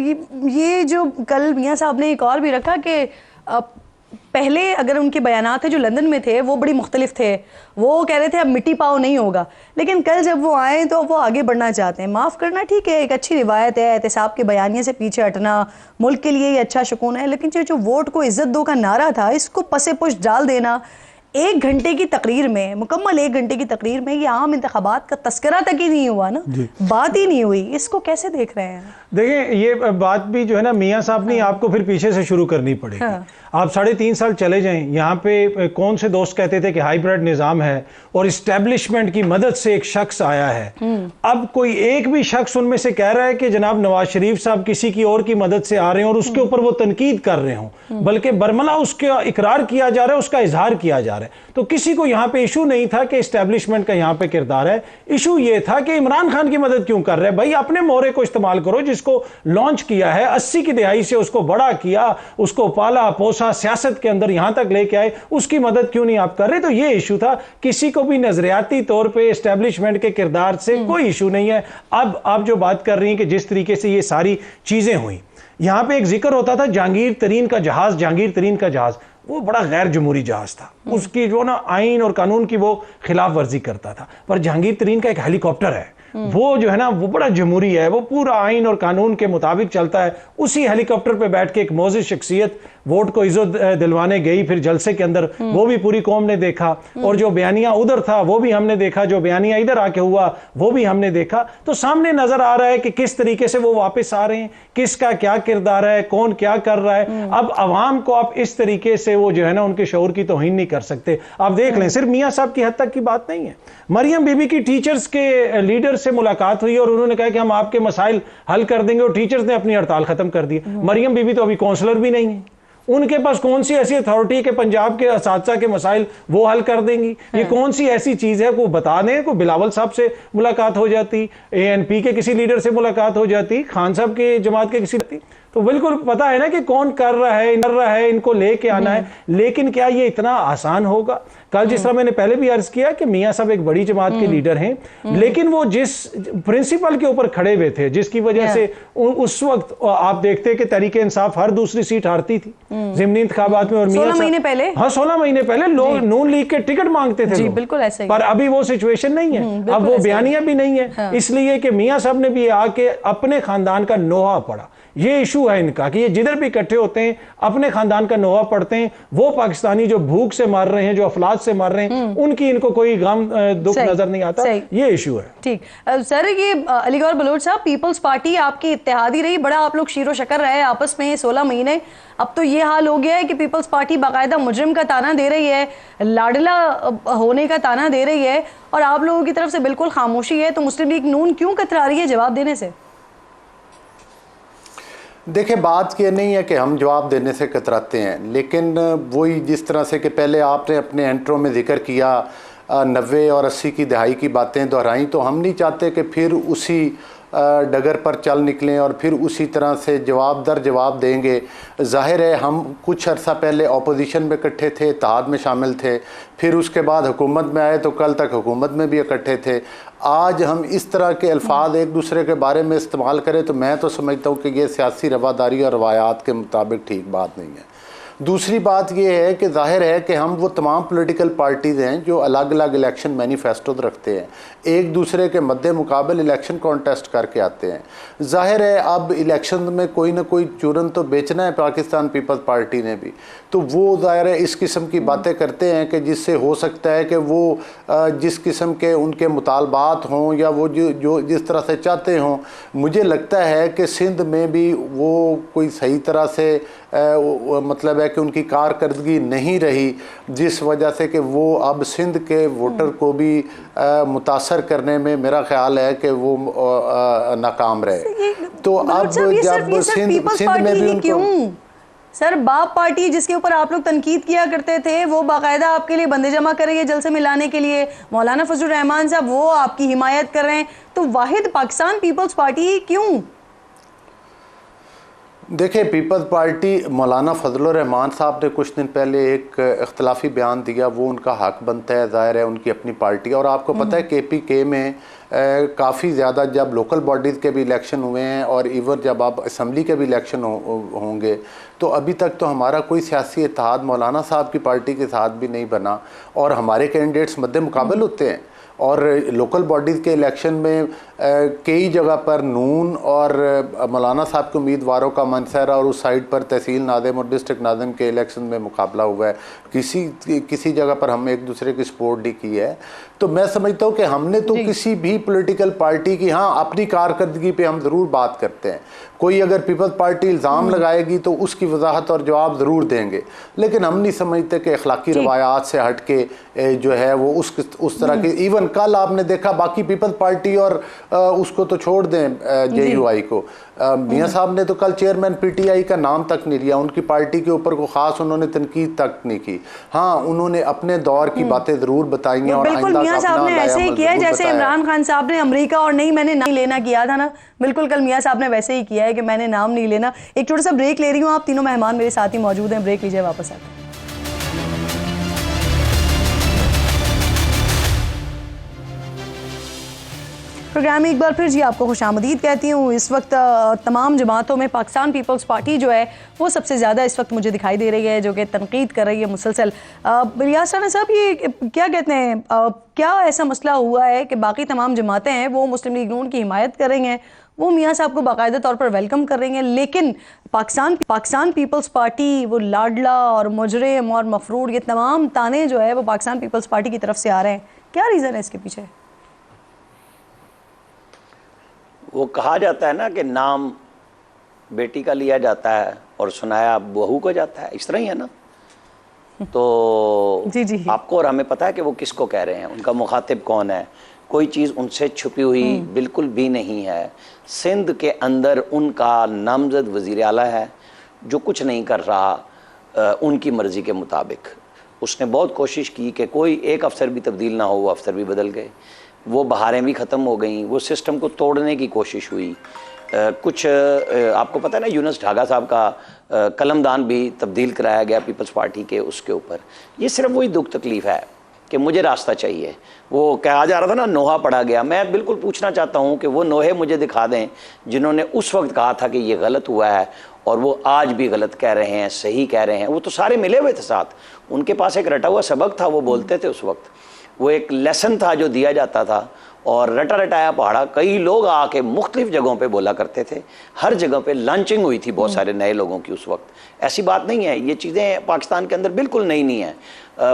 ये जो कल मियां साहब ने एक और भी रखा कि पहले अगर उनके बयानात थे जो लंदन में थे वो बड़ी मुख्तलिफ थे, वो कह रहे थे अब मिट्टी पाओ नहीं होगा, लेकिन कल जब वो आए तो वो आगे बढ़ना चाहते हैं। माफ़ करना ठीक है, एक अच्छी रिवायत है, एहतसाब के बयानिए से पीछे हटना मुल्क के लिए ही अच्छा शकून है, लेकिन जो वोट को इज्जत दो का नारा था, इसको पसे पुश डाल देना 1 घंटे की तकरीर में, मुकम्मल 1 घंटे की तकरीर में, ये आम इंतखाबात का तस्करा तक ही नहीं हुआ ना, बात ही नहीं हुई। इसको कैसे देख रहे हैं? देखिए, ये बात भी जो है ना मियां साहब ने आपको फिर पीछे से शुरू करनी पड़ेगी। आप 3.5 साल चले जाएं, यहाँ पे कौन से दोस्त कहते थे कि हाइब्रिड निज़ाम है और इस्टेब्लिशमेंट की मदद से एक शख्स आया है। अब कोई एक भी शख्स उनमें से कह रहा है कि जनाब नवाज शरीफ साहब किसी की और की मदद से आ रहे हैं और उसके ऊपर वो तनकीद कर रहे हों, बल्कि बरमला उसका इकरार किया जा रहा है, उसका इजहार किया जा रहा है। तो किसी को यहाँ पे इशू नहीं था कि इस्टेब्लिशमेंट का यहाँ पे किरदार है, इशू ये था कि इमरान खान की मदद क्यों कर रहे हैं। भाई अपने मोहरे को इस्तेमाल करो, जिसको लॉन्च किया है, 80 की दहाई से उसको बड़ा किया, उसको पाला पोसा, सियासत के अंदर यहां तक लेके आए, उसकी मदद क्यों नहीं आप कर रहे? तो ये इशू था। किसी को भी नजरियाती तौर पे एस्टेब्लिशमेंट के किरदार से कोई इशू नहीं है। अब आप जो बात कर रही हैं कि जिस तरीके से ये सारी चीजें हुई, यहां पे एक जिक्र होता था जहांगीर तरीन का जहाज, जहांगीर तरीन का जहाज, वो बड़ा गैर जमहूरी जहाज था, उसकी जो ना आइन और कानून की वो खिलाफ वर्जी करता था। पर जहांगीर तरीन का एक हेलीकॉप्टर है, वो जो है ना वो बड़ा जमहूरी है, वो पूरा आइन और कानून के मुताबिक चलता है। उसी हेलीकॉप्टर पे बैठ के एक मोअज़्ज़िज़ शख्सियत वोट को इज्जत दिलवाने गई, फिर जलसे के अंदर वो भी पूरी कौम ने देखा, और जो बयानिया उधर था वो भी हमने देखा, जो बयानिया इधर आके हुआ वो भी हमने देखा। तो सामने नजर आ रहा है कि किस तरीके से वो वापस आ रहे हैं, किसका क्या किरदार है, कौन क्या कर रहा है। अब अवाम को आप इस तरीके से वो जो है ना उनके शऊर की तौहीन नहीं कर सकते। आप देख लें, सिर्फ मियां साहब की हद तक की बात नहीं है। मरियम बीबी की टीचर्स के लीडर से मुलाकात हुई और उन्होंने कहा कि हम आपके मसाइल हल कर देंगे, और टीचर्स ने अपनी हड़ताल खत्म कर दी। मरियम बीबी तो अभी काउंसलर भी नहीं है, उनके पास कौन सी ऐसी अथॉरिटी है कि पंजाब के असातिज़ा के मसाइल वो हल कर देंगी? ये कौन सी ऐसी चीज है? को बता दें, को बिलावल साहब से मुलाकात हो जाती, ANP के किसी लीडर से मुलाकात हो जाती, खान साहब के जमात के किसी, तो बिल्कुल पता है ना कि कौन कर रहा है, इनको लेके आना है। लेकिन क्या ये इतना आसान होगा? कल जिस तरह मैंने पहले भी अर्ज किया कि मियां साहब एक बड़ी जमात के लीडर हैं, लेकिन वो जिस प्रिंसिपल के ऊपर खड़े हुए थे, जिसकी वजह से उस वक्त आप देखते कि तहरीक इंसाफ हर दूसरी सीट हारती थी ज़िमनी इंतखाबात में, और 16 महीने पहले, हाँ 16 महीने पहले लोग नून लीग के टिकट मांगते थे, बिल्कुल ऐसा ही। पर अभी वो सिचुएशन नहीं है, अब वो बयानिया भी नहीं है। इसलिए कि मियां साहब ने भी आके अपने खानदान का नोहा पड़ा ये इशू है इनका कि ये जिधर भी इकट्ठे होते हैं अपने खानदान का नोहा पढ़ते हैं। वो पाकिस्तानी जो भूख से मर रहे हैं, जो अफलात से मर रहे हैं, उनकी इनको कोई गम दुख नजर नहीं आता। ये इशू है। ठीक सर, ये अलीगौर बलोच साहब, पीपल्स पार्टी आपकी इत्तेहादी रही, बड़ा आप लोग शीरो शक्कर रहे आपस में 16 महीने। अब तो ये हाल हो गया है कि पीपल्स पार्टी बाकायदा मुजरिम का ताना दे रही है, लाडला होने का ताना दे रही है, और आप लोगों की तरफ से बिल्कुल खामोशी है। तो मुस्लिम लीग नून क्यों कतरा रही है जवाब देने से? देखिए, बात ये नहीं है कि हम जवाब देने से कतराते हैं, लेकिन वही जिस तरह से कि पहले आपने अपने इंट्रो में जिक्र किया 90 और 80 की दहाई की बातें दोहराई, तो हम नहीं चाहते कि फिर उसी डगर पर चल निकलें और फिर उसी तरह से जवाब दर जवाब देंगे। जाहिर है हम कुछ अर्सा पहले अपोजिशन में इकट्ठे थे, इत्तेहाद में शामिल थे, फिर उसके बाद हुकूमत में आए तो कल तक हुकूमत में भी इकट्ठे थे। आज हम इस तरह के अल्फाज एक दूसरे के बारे में इस्तेमाल करें तो मैं तो समझता हूँ कि ये सियासी रवादारी और रवायात के मुताबिक ठीक बात नहीं है। दूसरी बात यह है कि जाहिर है कि हम वो तमाम पॉलिटिकल पार्टीज़ हैं जो अलग अलग इलेक्शन मैनिफेस्टो रखते हैं, एक दूसरे के मद्दे मुकाबल इलेक्शन कॉन्टेस्ट करके आते हैं। जाहिर है अब इलेक्शन में कोई ना कोई चूरन तो बेचना है पाकिस्तान पीपल्स पार्टी ने भी, तो वो जाहिर है इस किस्म की बातें करते हैं कि जिससे हो सकता है कि वो जिस किस्म के उनके मुतालबात हों या वो जो जिस तरह से चाहते हों, मुझे लगता है कि सिंध में भी वो कोई सही तरह से मतलब है कि उनकी कारकर्दगी नहीं रही, जिस वजह से कि वो अब सिंध के वोटर को भी मुतासर करने में मेरा ख्याल है कि वो नाकाम रहे। तो अब जब सिंध में भी उनको सर बाप पार्टी जिसके ऊपर आप लोग तनकीद किया करते थे, वो बाकायदा आपके लिए बंदे जमा कर रही है जलसे में लाने के लिए, मौलाना फजलुर रहमान साहब वो आपकी हिमायत कर रहे हैं, तो वाहिद पाकिस्तान पीपल्स पार्टी क्यों? देखिए, पीपल्स पार्टी, मौलाना फजलुर रहमान साहब ने कुछ दिन पहले एक इख्तलाफी बयान दिया, वो उनका हक बनता है, ज़ाहिर है उनकी अपनी पार्टी। और आपको पता है KPK में काफ़ी ज़्यादा जब लोकल बॉडीज़ के भी इलेक्शन हुए हैं और इवन जब आप असम्बली के भी इलेक्शन होंगे, तो अभी तक तो हमारा कोई सियासी इत्तेहाद मौलाना साहब की पार्टी के साथ भी नहीं बना और हमारे कैंडिडेट्स मद्दे मुकाबल होते हैं। और लोकल बॉडीज़ के इलेक्शन में कई जगह पर नून और मौलाना साहब के उम्मीदवारों का मंसर और उस साइड पर तहसील नाज़िम और डिस्ट्रिक्ट नाज़िम के इलेक्शन में मुकाबला हुआ है। किसी जगह पर हम एक दूसरे की सपोर्ट नहीं की है। तो मैं समझता हूँ कि हमने तो किसी भी पॉलिटिकल पार्टी की, हाँ अपनी कारकर्दगी पे हम ज़रूर बात करते हैं। कोई अगर पीपल्स पार्टी इल्ज़ाम लगाएगी तो उसकी वजाहत और जवाब ज़रूर देंगे, लेकिन हम नहीं समझते कि अखलाकी रवायात से हट के जो है वो उस तरह के, इवन कल आपने देखा बाकी पीपल्स पार्टी और उसको तो छोड़ दें JUI को, मियाँ साहब ने तो कल चेयरमैन PTI का नाम तक नहीं लिया, उनकी पार्टी के ऊपर को ख़ास उन्होंने तनकीद तक नहीं की। हाँ, उन्होंने अपने दौर की बातें ज़रूर बताई हैं और बिल्कुल मियाँ साहब ने ऐसे ही किया है जैसे इमरान खान साहब ने अमेरिका और नहीं मैंने नाम लेना किया था ना, बिल्कुल कल मियाँ साहब ने वैसे ही किया है कि मैंने नाम नहीं लेना। एक छोटा सा ब्रेक ले रही हूँ, आप तीनों मेहमान मेरे साथ ही मौजूद हैं, ब्रेक लीजिए, वापस आते हैं। प्रोग्राम में एक बार फिर जी आपको खुशामदीद कहती हूँ। इस वक्त तमाम जमातों में पाकिस्तान पीपल्स पार्टी जो है वो सबसे ज़्यादा इस वक्त मुझे दिखाई दे रही है, जो कि तनकीद कर रही है मुसलसल। रियाज राना साहब, ये क्या कहते हैं, क्या ऐसा मसला हुआ है कि बाकी तमाम जमातें हैं वो मुस्लिम लीग नून की हिमायत कर रही हैं, वो मियाँ साहब को बाकायदा तौर पर वेलकम कर रही हैं, लेकिन पाकिस्तान पीपल्स पार्टी वो लाडला और मुजरिम और मफरूर, ये तमाम ताने जो है वो पाकिस्तान पीपल्स पार्टी की तरफ से आ रहे हैं, क्या रीज़न है इसके पीछे? वो कहा जाता है ना कि नाम बेटी का लिया जाता है और सुनाया बहू को जाता है, इस तरह ही है ना। तो जी। आपको और हमें पता है कि वो किसको कह रहे हैं, उनका मुखातिब कौन है। कोई चीज़ उनसे छुपी हुई बिल्कुल भी नहीं है। सिंध के अंदर उनका नामजद वज़ीर आला है जो कुछ नहीं कर रहा उनकी मर्ज़ी के मुताबिक। उसने बहुत कोशिश की कि कोई एक अफसर भी तब्दील ना हो, वो अफसर भी बदल गए, वो बहारें भी ख़त्म हो गई, वो सिस्टम को तोड़ने की कोशिश हुई। कुछ आपको पता है ना, यूनुस ढागा साहब का कलमदान भी तब्दील कराया गया पीपल्स पार्टी के उसके ऊपर। ये सिर्फ वही दुख तकलीफ़ है कि मुझे रास्ता चाहिए। वो कहा जा रहा था ना नोहा पड़ा गया, मैं बिल्कुल पूछना चाहता हूँ कि वो नोहे मुझे दिखा दें जिन्होंने उस वक्त कहा था कि ये गलत हुआ है और वो आज भी गलत कह रहे हैं, सही कह रहे हैं। वो तो सारे मिले हुए थे साथ, उनके पास एक रटा हुआ सबक था, वो बोलते थे उस वक्त, वो एक लेसन था जो दिया जाता था और रटा रटाया पहाड़ा कई लोग आके मुख्तलिफ जगहों पे बोला करते थे, हर जगह पे लॉन्चिंग हुई थी बहुत सारे नए लोगों की उस वक्त। ऐसी बात नहीं है, ये चीज़ें पाकिस्तान के अंदर बिल्कुल नई नहीं है।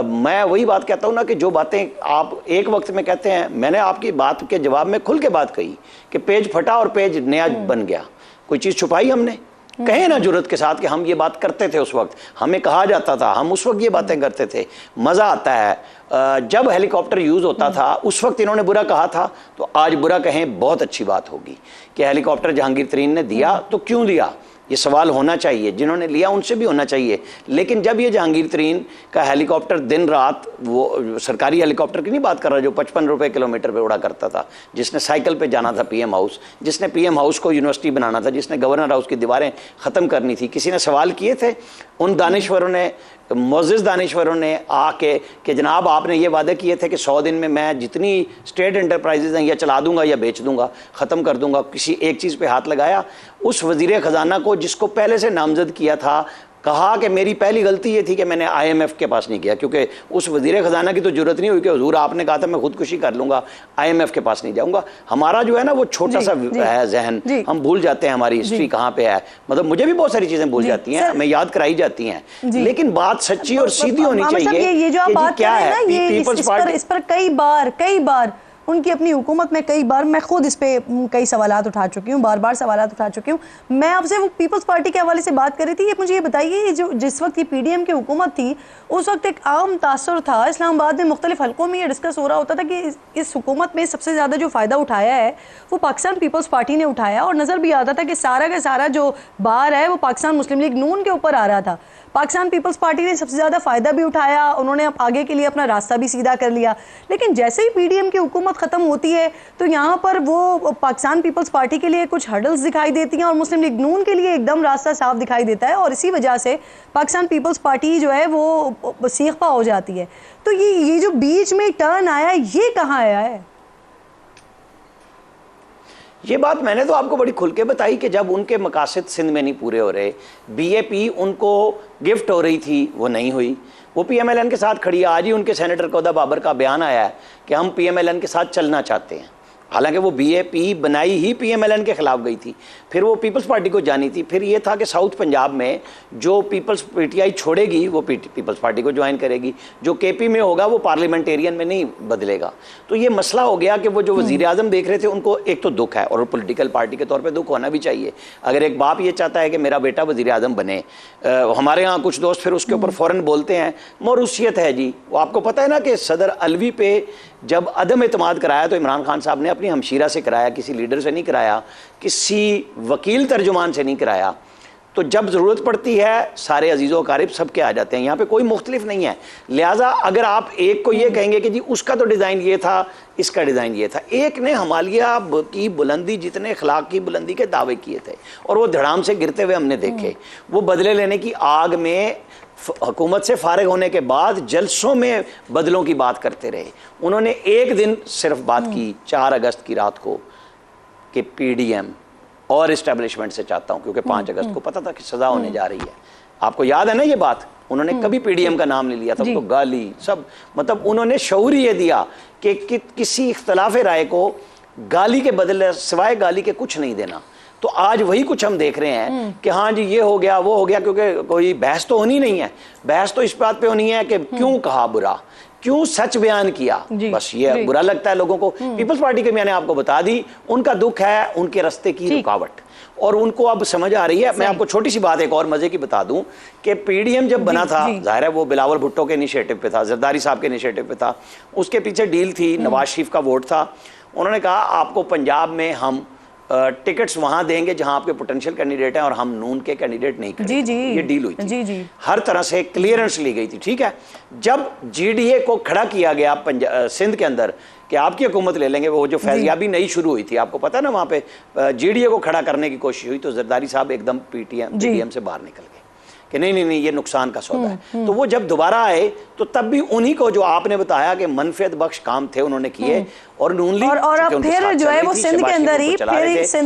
मैं वही बात कहता हूँ ना कि जो बातें आप एक वक्त में कहते हैं, मैंने आपकी बात के जवाब में खुल के बात कही कि पेज फटा और पेज नया बन गया। कोई चीज़ छुपाई हमने? कहे ना जुर्रत के साथ कि हम ये बात करते थे उस वक्त, हमें कहा जाता था, हम उस वक्त ये बातें करते थे। मज़ा आता है जब हेलीकॉप्टर यूज़ होता था उस वक्त इन्होंने बुरा कहा था, तो आज बुरा कहें बहुत अच्छी बात होगी कि हेलीकॉप्टर जहांगीर तरीन ने दिया तो क्यों दिया, ये सवाल होना चाहिए, जिन्होंने लिया उनसे भी होना चाहिए। लेकिन जब ये जहांगीर तरीन का हेलीकॉप्टर दिन रात, वो सरकारी हेलीकॉप्टर की नहीं बात कर रहा जो 55 रुपए किलोमीटर पे उड़ा करता था, जिसने साइकिल पे जाना था पीएम हाउस, जिसने पीएम हाउस को यूनिवर्सिटी बनाना था, जिसने गवर्नर हाउस की दीवारें ख़त्म करनी थी, किसी ने सवाल किए थे? उन दानिश्वरों ने, मोअज़्ज़िज़ दानिश्वरों ने आके कि जनाब आपने ये वादे किए थे कि 100 दिन में मैं जितनी स्टेट एंटरप्राइजेज हैं या चला दूंगा या बेच दूंगा, ख़त्म कर दूंगा। किसी एक चीज़ पे हाथ लगाया? उस वज़ीर ख़जाना को जिसको पहले से नामज़द किया था, कहा कि मेरी पहली गलती ये थी कि मैंने IMF के पास नहीं किया, क्योंकि उस वज़ीर ख़जाना की तो जरूरत नहीं हुई कि हुजूर आपने कहा था मैं खुदकुशी कर लूँगा, IMF के पास नहीं जाऊँगा। हमारा जो है ना वो छोटा सा है जहन, हम भूल जाते हैं हमारी हिस्ट्री कहाँ पे है। मतलब मुझे भी बहुत सारी चीज़ें भूल जाती हैं, हमें याद कराई जाती हैं, लेकिन बात सच्ची और सीधी होनी चाहिए। ये जो आप बात कर रहे हैं ना, ये इस पर कई बार उनकी अपनी हुकूमत में कई बार मैं खुद इस पे कई सवालात उठा चुकी हूँ, बार सवालात उठा चुकी हूँ। मैं आपसे वो पीपल्स पार्टी के हवाले से बात कर रही थी। ये मुझे ये बताइए, ये जो जिस वक्त ये PDM की हुकूमत थी उस वक्त एक आम तासुर था, इस्लामाबाद में मुख्तलिफ हल्कों में ये डिस्कस हो रहा होता था कि इस हुकूमत में सबसे ज़्यादा जो फ़ायदा उठाया है वो पाकिस्तान पीपल्स पार्टी ने उठाया, और नज़र भी आता था कि सारा का सारा जो बार है वो पाकिस्तान मुस्लिम लीग नून के ऊपर आ रहा था। पाकिस्तान पीपल्स पार्टी ने सबसे ज़्यादा फ़ायदा भी उठाया, उन्होंने अब आगे के लिए अपना रास्ता भी सीधा कर लिया। लेकिन जैसे ही PDM की हुकूमत ख़त्म होती है तो यहाँ पर वो पाकिस्तान पीपल्स पार्टी के लिए कुछ हर्डल्स दिखाई देती हैं और मुस्लिम लीग नून के लिए एकदम रास्ता साफ दिखाई देता है, और इसी वजह से पाकिस्तान पीपल्स पार्टी जो है वो सीखपा हो जाती है। तो ये जो बीच में टर्न आया, ये कहाँ आया है? ये बात मैंने तो आपको बड़ी खुल के बताई कि जब उनके मकासद सिंध में नहीं पूरे हो रहे, BAP उनको गिफ्ट हो रही थी, वो नहीं हुई, वो PMLN के साथ खड़ी है। आज ही उनके सेनेटर कौदा बाबर का बयान आया है कि हम PMLN के साथ चलना चाहते हैं। हालांकि वो BAP बनाई ही PMLN के खिलाफ गई थी, फिर वो पीपल्स पार्टी को जानी थी। फिर ये था कि साउथ पंजाब में जो पीपल्स PTI छोड़ेगी वो पीपल्स पार्टी को ज्वाइन करेगी, जो KP में होगा वो पार्लियामेंटेरियन में नहीं बदलेगा। तो ये मसला हो गया कि वो जो वज़ीर आज़म देख रहे थे उनको एक तो दुख है, और पॉलिटिकल पार्टी के तौर पर दुख होना भी चाहिए। अगर एक बाप ये चाहता है कि मेरा बेटा वज़ीर आज़म बने, हमारे यहाँ कुछ दोस्त फिर उसके ऊपर फ़ौरन बोलते हैं मौरूसियत है जी। वो आपको पता है ना कि सदर अलवी पे जब अदम एतमाद कराया तो इमरान खान साहब ने अपनी हमशीरा से कराया, किसी लीडर से नहीं कराया, किसी वकील तर्जुमान से नहीं कराया। तो जब ज़रूरत पड़ती है सारे अजीज़ो अकारिब सबके आ जाते हैं, यहाँ पे कोई मुख्तलिफ नहीं है। लिहाजा अगर आप एक को ये कहेंगे कि जी उसका तो डिज़ाइन ये था, इसका डिज़ाइन ये था, एक ने हिमालय की बुलंदी जितने अखलाक की बुलंदी के दावे किए थे और वो धड़ाम से गिरते हुए हमने देखे, वो बदले लेने की आग में हुकूमत से फारिग होने के बाद जलसों में बदलों की बात करते रहे। उन्होंने एक दिन सिर्फ बात की 4 अगस्त की रात को कि PDM और इस्टेब्लिशमेंट से चाहता हूं, क्योंकि 5 अगस्त को पता था कि सजा होने जा रही है। आपको याद है ना ये बात? उन्होंने कभी PDM का नाम नहीं लिया था, तो गाली सब, मतलब उन्होंने शऊर ये दिया कि किसी इख्तलाफ राय को गाली के बदले सिवाय गाली के कुछ नहीं देना। तो आज वही कुछ हम देख रहे हैं कि हाँ जी ये हो गया वो हो गया, क्योंकि कोई बहस तो होनी नहीं है। बहस तो इस बात पे होनी है कि क्यों कहा बुरा, क्यों सच बयान किया, बस ये बुरा लगता है लोगों को। पीपल्स पार्टी के मैंने आपको बता दी, उनका दुख है उनके रास्ते की रुकावट, और उनको अब समझ आ रही है। मैं आपको छोटी सी बात एक और मजे की बता दूं कि PDM जब बना था, जाहिर है वो बिलावल भुट्टो के इनिशिएटिव पे था, जरदारी साहब के इनिशिएटिव पे था, उसके पीछे डील थी, नवाज शरीफ का वोट था। उन्होंने कहा आपको पंजाब में हम टिकट्स वहां देंगे जहां आपके पोटेंशियल कैंडिडेट हैं और हम नून के कैंडिडेट नहीं करेंगे। ये डील हुई थी, हर तरह से क्लियरेंस ली गई थी, ठीक है। जब GDA को खड़ा किया गया सिंध के अंदर कि आपकी हुकूमत ले लेंगे, वो जो फैज़याबी नई शुरू हुई थी, आपको पता ना, वहां पे GDA को खड़ा करने की कोशिश हुई तो जरदारी साहब एकदम PDM से बाहर निकल गए कि नहीं नहीं नहीं ये नुकसान का सौदा है। तो वो जब दोबारा आए तो तब भी उन्हीं को जो आपने बताया कि मनफियत बख्श काम थे उन्होंने किए, और और अब फिर जो है वो सिंध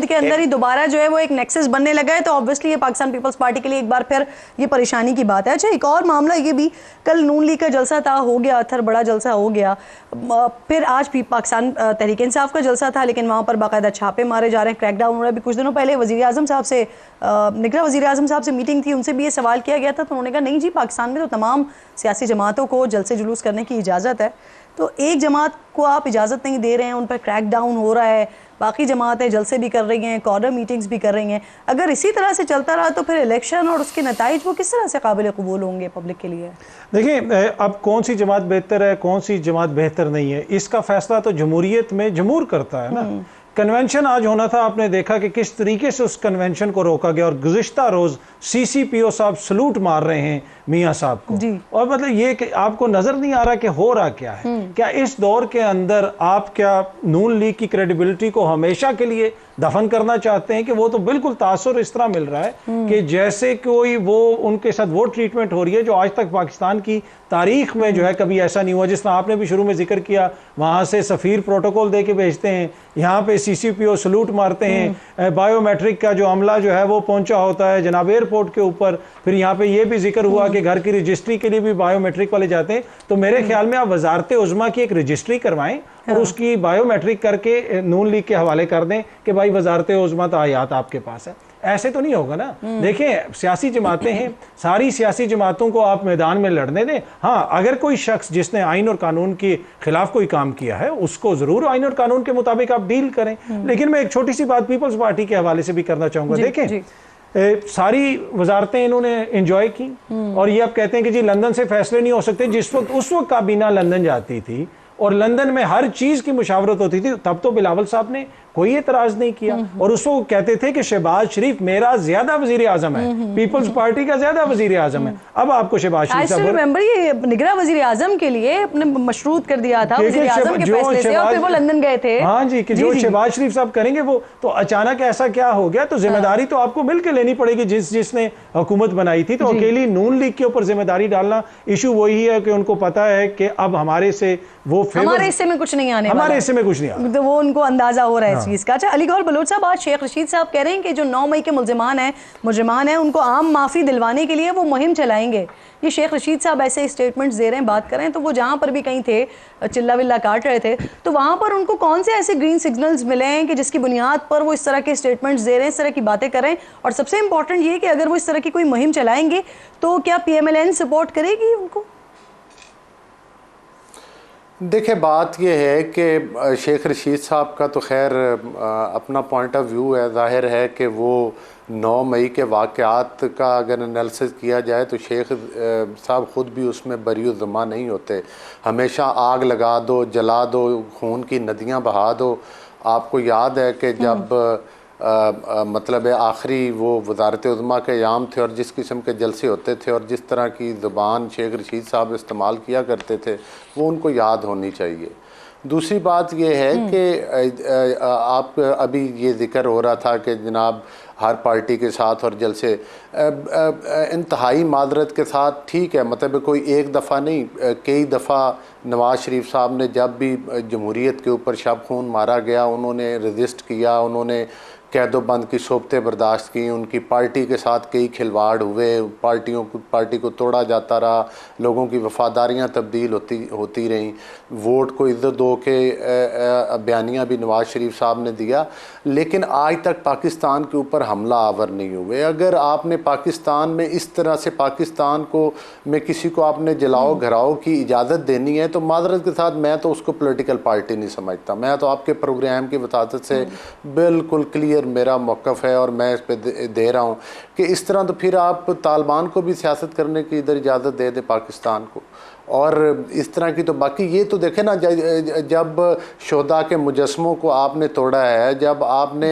के अंदर ही दोबारा जो है वो एक नेक्सस बनने लगा है। तो ऑब्वियसली ये पाकिस्तान पीपल्स पार्टी के लिए एक बार फिर ये परेशानी की बात है। अच्छा, एक और मामला ये भी, कल नून लीग का जलसा था, हो गया अथर, बड़ा जलसा हो गया। फिर आज भी पाकिस्तान तहरीक इंसाफ का जलसा था, लेकिन वहाँ पर बाकायदा छापे मारे जा रहे हैं, क्रैकडाउन हो रहा है। अभी कुछ दिनों पहले वज़ीर आज़म साहब से, निगरान वज़ीर आज़म साहब से मीटिंग थी, उनसे भी ये सवाल किया गया था, तो उन्होंने कहा नहीं जी, पाकिस्तान में तो तमाम सियासी जमातों को जलसे जुलूस करने की इजाज़त है, तो एक जमात को आप इजाज़त नहीं दे रहे हैं, उन पर क्रैकडाउन हो रहा है, बाकी जमातें जलसे भी कर रही हैं, कॉर्नर मीटिंग्स भी कर रही हैं। अगर इसी तरह से चलता रहा तो फिर इलेक्शन और उसके नताइज वो किस तरह से काबिल कबूल होंगे पब्लिक के लिए? देखिए, अब कौन सी जमात बेहतर है, कौन सी जमात बेहतर नहीं है, इसका फैसला तो जमहूरियत में जमहूर करता है ना। कन्वेंशन आज होना था, आपने देखा कि किस तरीके से उस कन्वेंशन को रोका गया, और गुज़िश्ता रोज़ CCPO साहब सलूट मार रहे हैं मियाँ साहब को। और मतलब ये कि आपको नज़र नहीं आ रहा कि हो रहा क्या है। क्या इस दौर के अंदर आप क्या नून लीग की क्रेडिबिलिटी को हमेशा के लिए दफन करना चाहते हैं? कि वो तो बिल्कुल तासुर इस तरह मिल रहा है कि जैसे कोई वो उनके साथ वो ट्रीटमेंट हो रही है जो आज तक पाकिस्तान की तारीख में जो है कभी ऐसा नहीं हुआ। जिस तरह आपने भी शुरू में जिक्र किया, वहाँ से सफ़ीर प्रोटोकॉल दे के भेजते हैं, यहाँ पे CCPO सलूट मारते हैं, बायोमेट्रिक का जो अमला जो है वो पहुंचा होता है जनाब एयरपोर्ट के ऊपर। फिर यहाँ पे ये भी जिक्र हुआ कि घर की रजिस्ट्री के लिए भी बायोमेट्रिक वाले जाते हैं। तो मेरे ख्याल में आप वजारत उज़्मा की एक रजिस्ट्री करवाएं और उसकी बायोमेट्रिक करके नून लीग के हवाले कर दें कि भाई वजारत उज़्मा तो आयात आपके पास है। ऐसे तो नहीं होगा ना। देखें, सियासी जमातें हैं, सारी सियासी जमातों को आप मैदान में लड़ने दें। हाँ, अगर कोई शख्स जिसने आइन और कानून के खिलाफ कोई काम किया है उसको जरूर आइन और कानून के मुताबिक आप डील करें। लेकिन मैं एक छोटी सी बात पीपल्स पार्टी के हवाले से भी करना चाहूंगा। देखें, सारी वजारतें इन्होंने एंजॉय की, और ये आप कहते हैं कि जी लंदन से फैसले नहीं हो सकते। जिस वक्त उस वक्त काबीना लंदन जाती थी और लंदन में हर चीज की मुशावरत होती थी, तब तो बिलावल साहब ने कोई एतराज नहीं किया, और उसको कहते थे कि शहबाज शरीफ मेरा ज्यादा वजीर आजम है, पीपल्स पार्टी का ज्यादा वजीर आजम है। अब आपको शहबाज शरीफ साहब रिमेंबर ये निगरान वजीर आजम के लिए अपने मशरूत कर दिया था वजीर आजम के फैसले से, और फिर वो लंदन गए थे। हाँ जी, कि जो शहबाज शरीफ साहब करेंगे वो, तो अचानक ऐसा क्या हो गया? तो जिम्मेदारी तो आपको मिलकर लेनी पड़ेगी जिसने हुकूमत बनाई थी। तो अकेली नून लीग के ऊपर जिम्मेदारी डालना, इशू वही है कि उनको पता है कि अब हमारे से वो हमारे हिस्से में कुछ नहीं आने, हमारे हिस्से में कुछ नहीं आने, तो वो उनको अंदाजा हो रहा है इस चीज का। अच्छा, अलीगौर बलोच साहब, आज शेख रशीद साहब कह रहे हैं कि जो 9 मई के मुजरिमान हैं उनको आम माफी दिलवाने के लिए वो मुहिम चलाएंगे। ये शेख रशीद साहब ऐसे स्टेटमेंट्स दे रहे हैं, बात कर रहे हैं। तो वो जहाँ पर भी कहीं थे, चिल्ला विल्ला काट रहे थे, तो वहाँ पर उनको कौन से ऐसे ग्रीन सिग्नल्स मिले हैं कि जिसकी बुनियाद पर वो इस तरह के स्टेटमेंट्स दे रहे हैं, इस तरह की बातें कर रहे हैं? और सबसे इंपॉर्टेंट ये कि अगर वो इस तरह की कोई मुहिम चलाएंगे तो क्या PMLN सपोर्ट करेगी उनको? देखिए, बात यह है कि शेख रशीद साहब का तो खैर अपना पॉइंट ऑफ व्यू है। ज़ाहिर है कि वो 9 मई के वाक़यात का अगर एनालिसिस किया जाए तो शेख साहब ख़ुद भी उसमें बरी ज़िम्मा नहीं होते। हमेशा आग लगा दो, जला दो, खून की नदियाँ बहा दो। आपको याद है कि जब मतलब आखिरी वो वजारत उज़्मा के अयाम थे और जिस किस्म के जलसे होते थे और जिस तरह की ज़ुबान शेख रशीद साहब इस्तेमाल किया करते थे, वो उनको याद होनी चाहिए। दूसरी बात ये है कि आप अभी ये जिक्र हो रहा था कि जनाब हर पार्टी के साथ और जलसे, इंतहाई मादरत के साथ ठीक है, मतलब कोई एक दफ़ा नहीं, कई दफ़ा नवाज़ शरीफ साहब ने जब भी जमहूरियत के ऊपर शब खून मारा गया, उन्होंने रजिस्ट किया, उन्होंने कैदोबंद की सोबतें बर्दाश्त की, उनकी पार्टी के साथ कई खिलवाड़ हुए, पार्टी को तोड़ा जाता रहा, लोगों की वफादारियाँ तब्दील होती रहीं, वोट को इज्जत दो के बयानियाँ भी नवाज़ शरीफ साहब ने दिया, लेकिन आज तक पाकिस्तान के ऊपर हमला आवर नहीं हुए। अगर आपने पाकिस्तान में इस तरह से पाकिस्तान को में किसी को आपने जलाओ घराओ की इजाज़त देनी है, तो मादरत के साथ मैं तो उसको पॉलिटिकल पार्टी नहीं समझता। मैं तो आपके प्रोग्राम की वसातत से बिल्कुल क्लियर मेरा मौक़िफ़ है और मैं इस पे दे रहा हूँ कि इस तरह तो फिर आप तालिबान को भी सियासत करने की इधर इजाज़त दे दे पाकिस्तान को, और इस तरह की तो बाकी ये तो देखे ना, जब शोदा के मुजस्मों को आपने तोड़ा है, जब आपने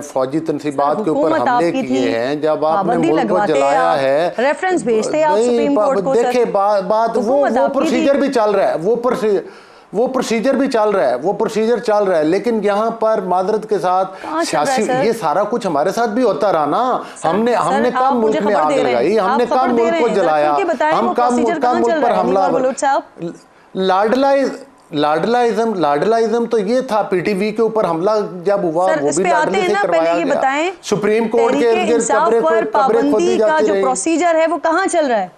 फौजी तंसीबात के ऊपर हमले किए हैं, जब आपने मुल्क को जलाया है, रेफरेंस भेजते हैं आप सुप्रीम कोर्ट को। देखे बात वो प्रोसीजर भी चल रहा है, वो प्रोसीजर वो प्रोसीजर भी चल रहा है, वो प्रोसीजर चल रहा है, लेकिन यहाँ पर मादरत के साथ सियासी ये सारा कुछ हमारे साथ भी होता रहा ना। हमने कब मुल्क में आग लगाई, हमने कब मुल्क को जलाया, हम कब मुल्क पर हमला। लाडलाइज्म तो ये था, पीटीवी के ऊपर हमला जब हुआ वो भी लाडले से करवाया गया। सुप्रीम कोर्ट के इर्द गिर्द कब्रें खोदी जाती रही। प्रोसीजर है वो कहाँ चल रहा है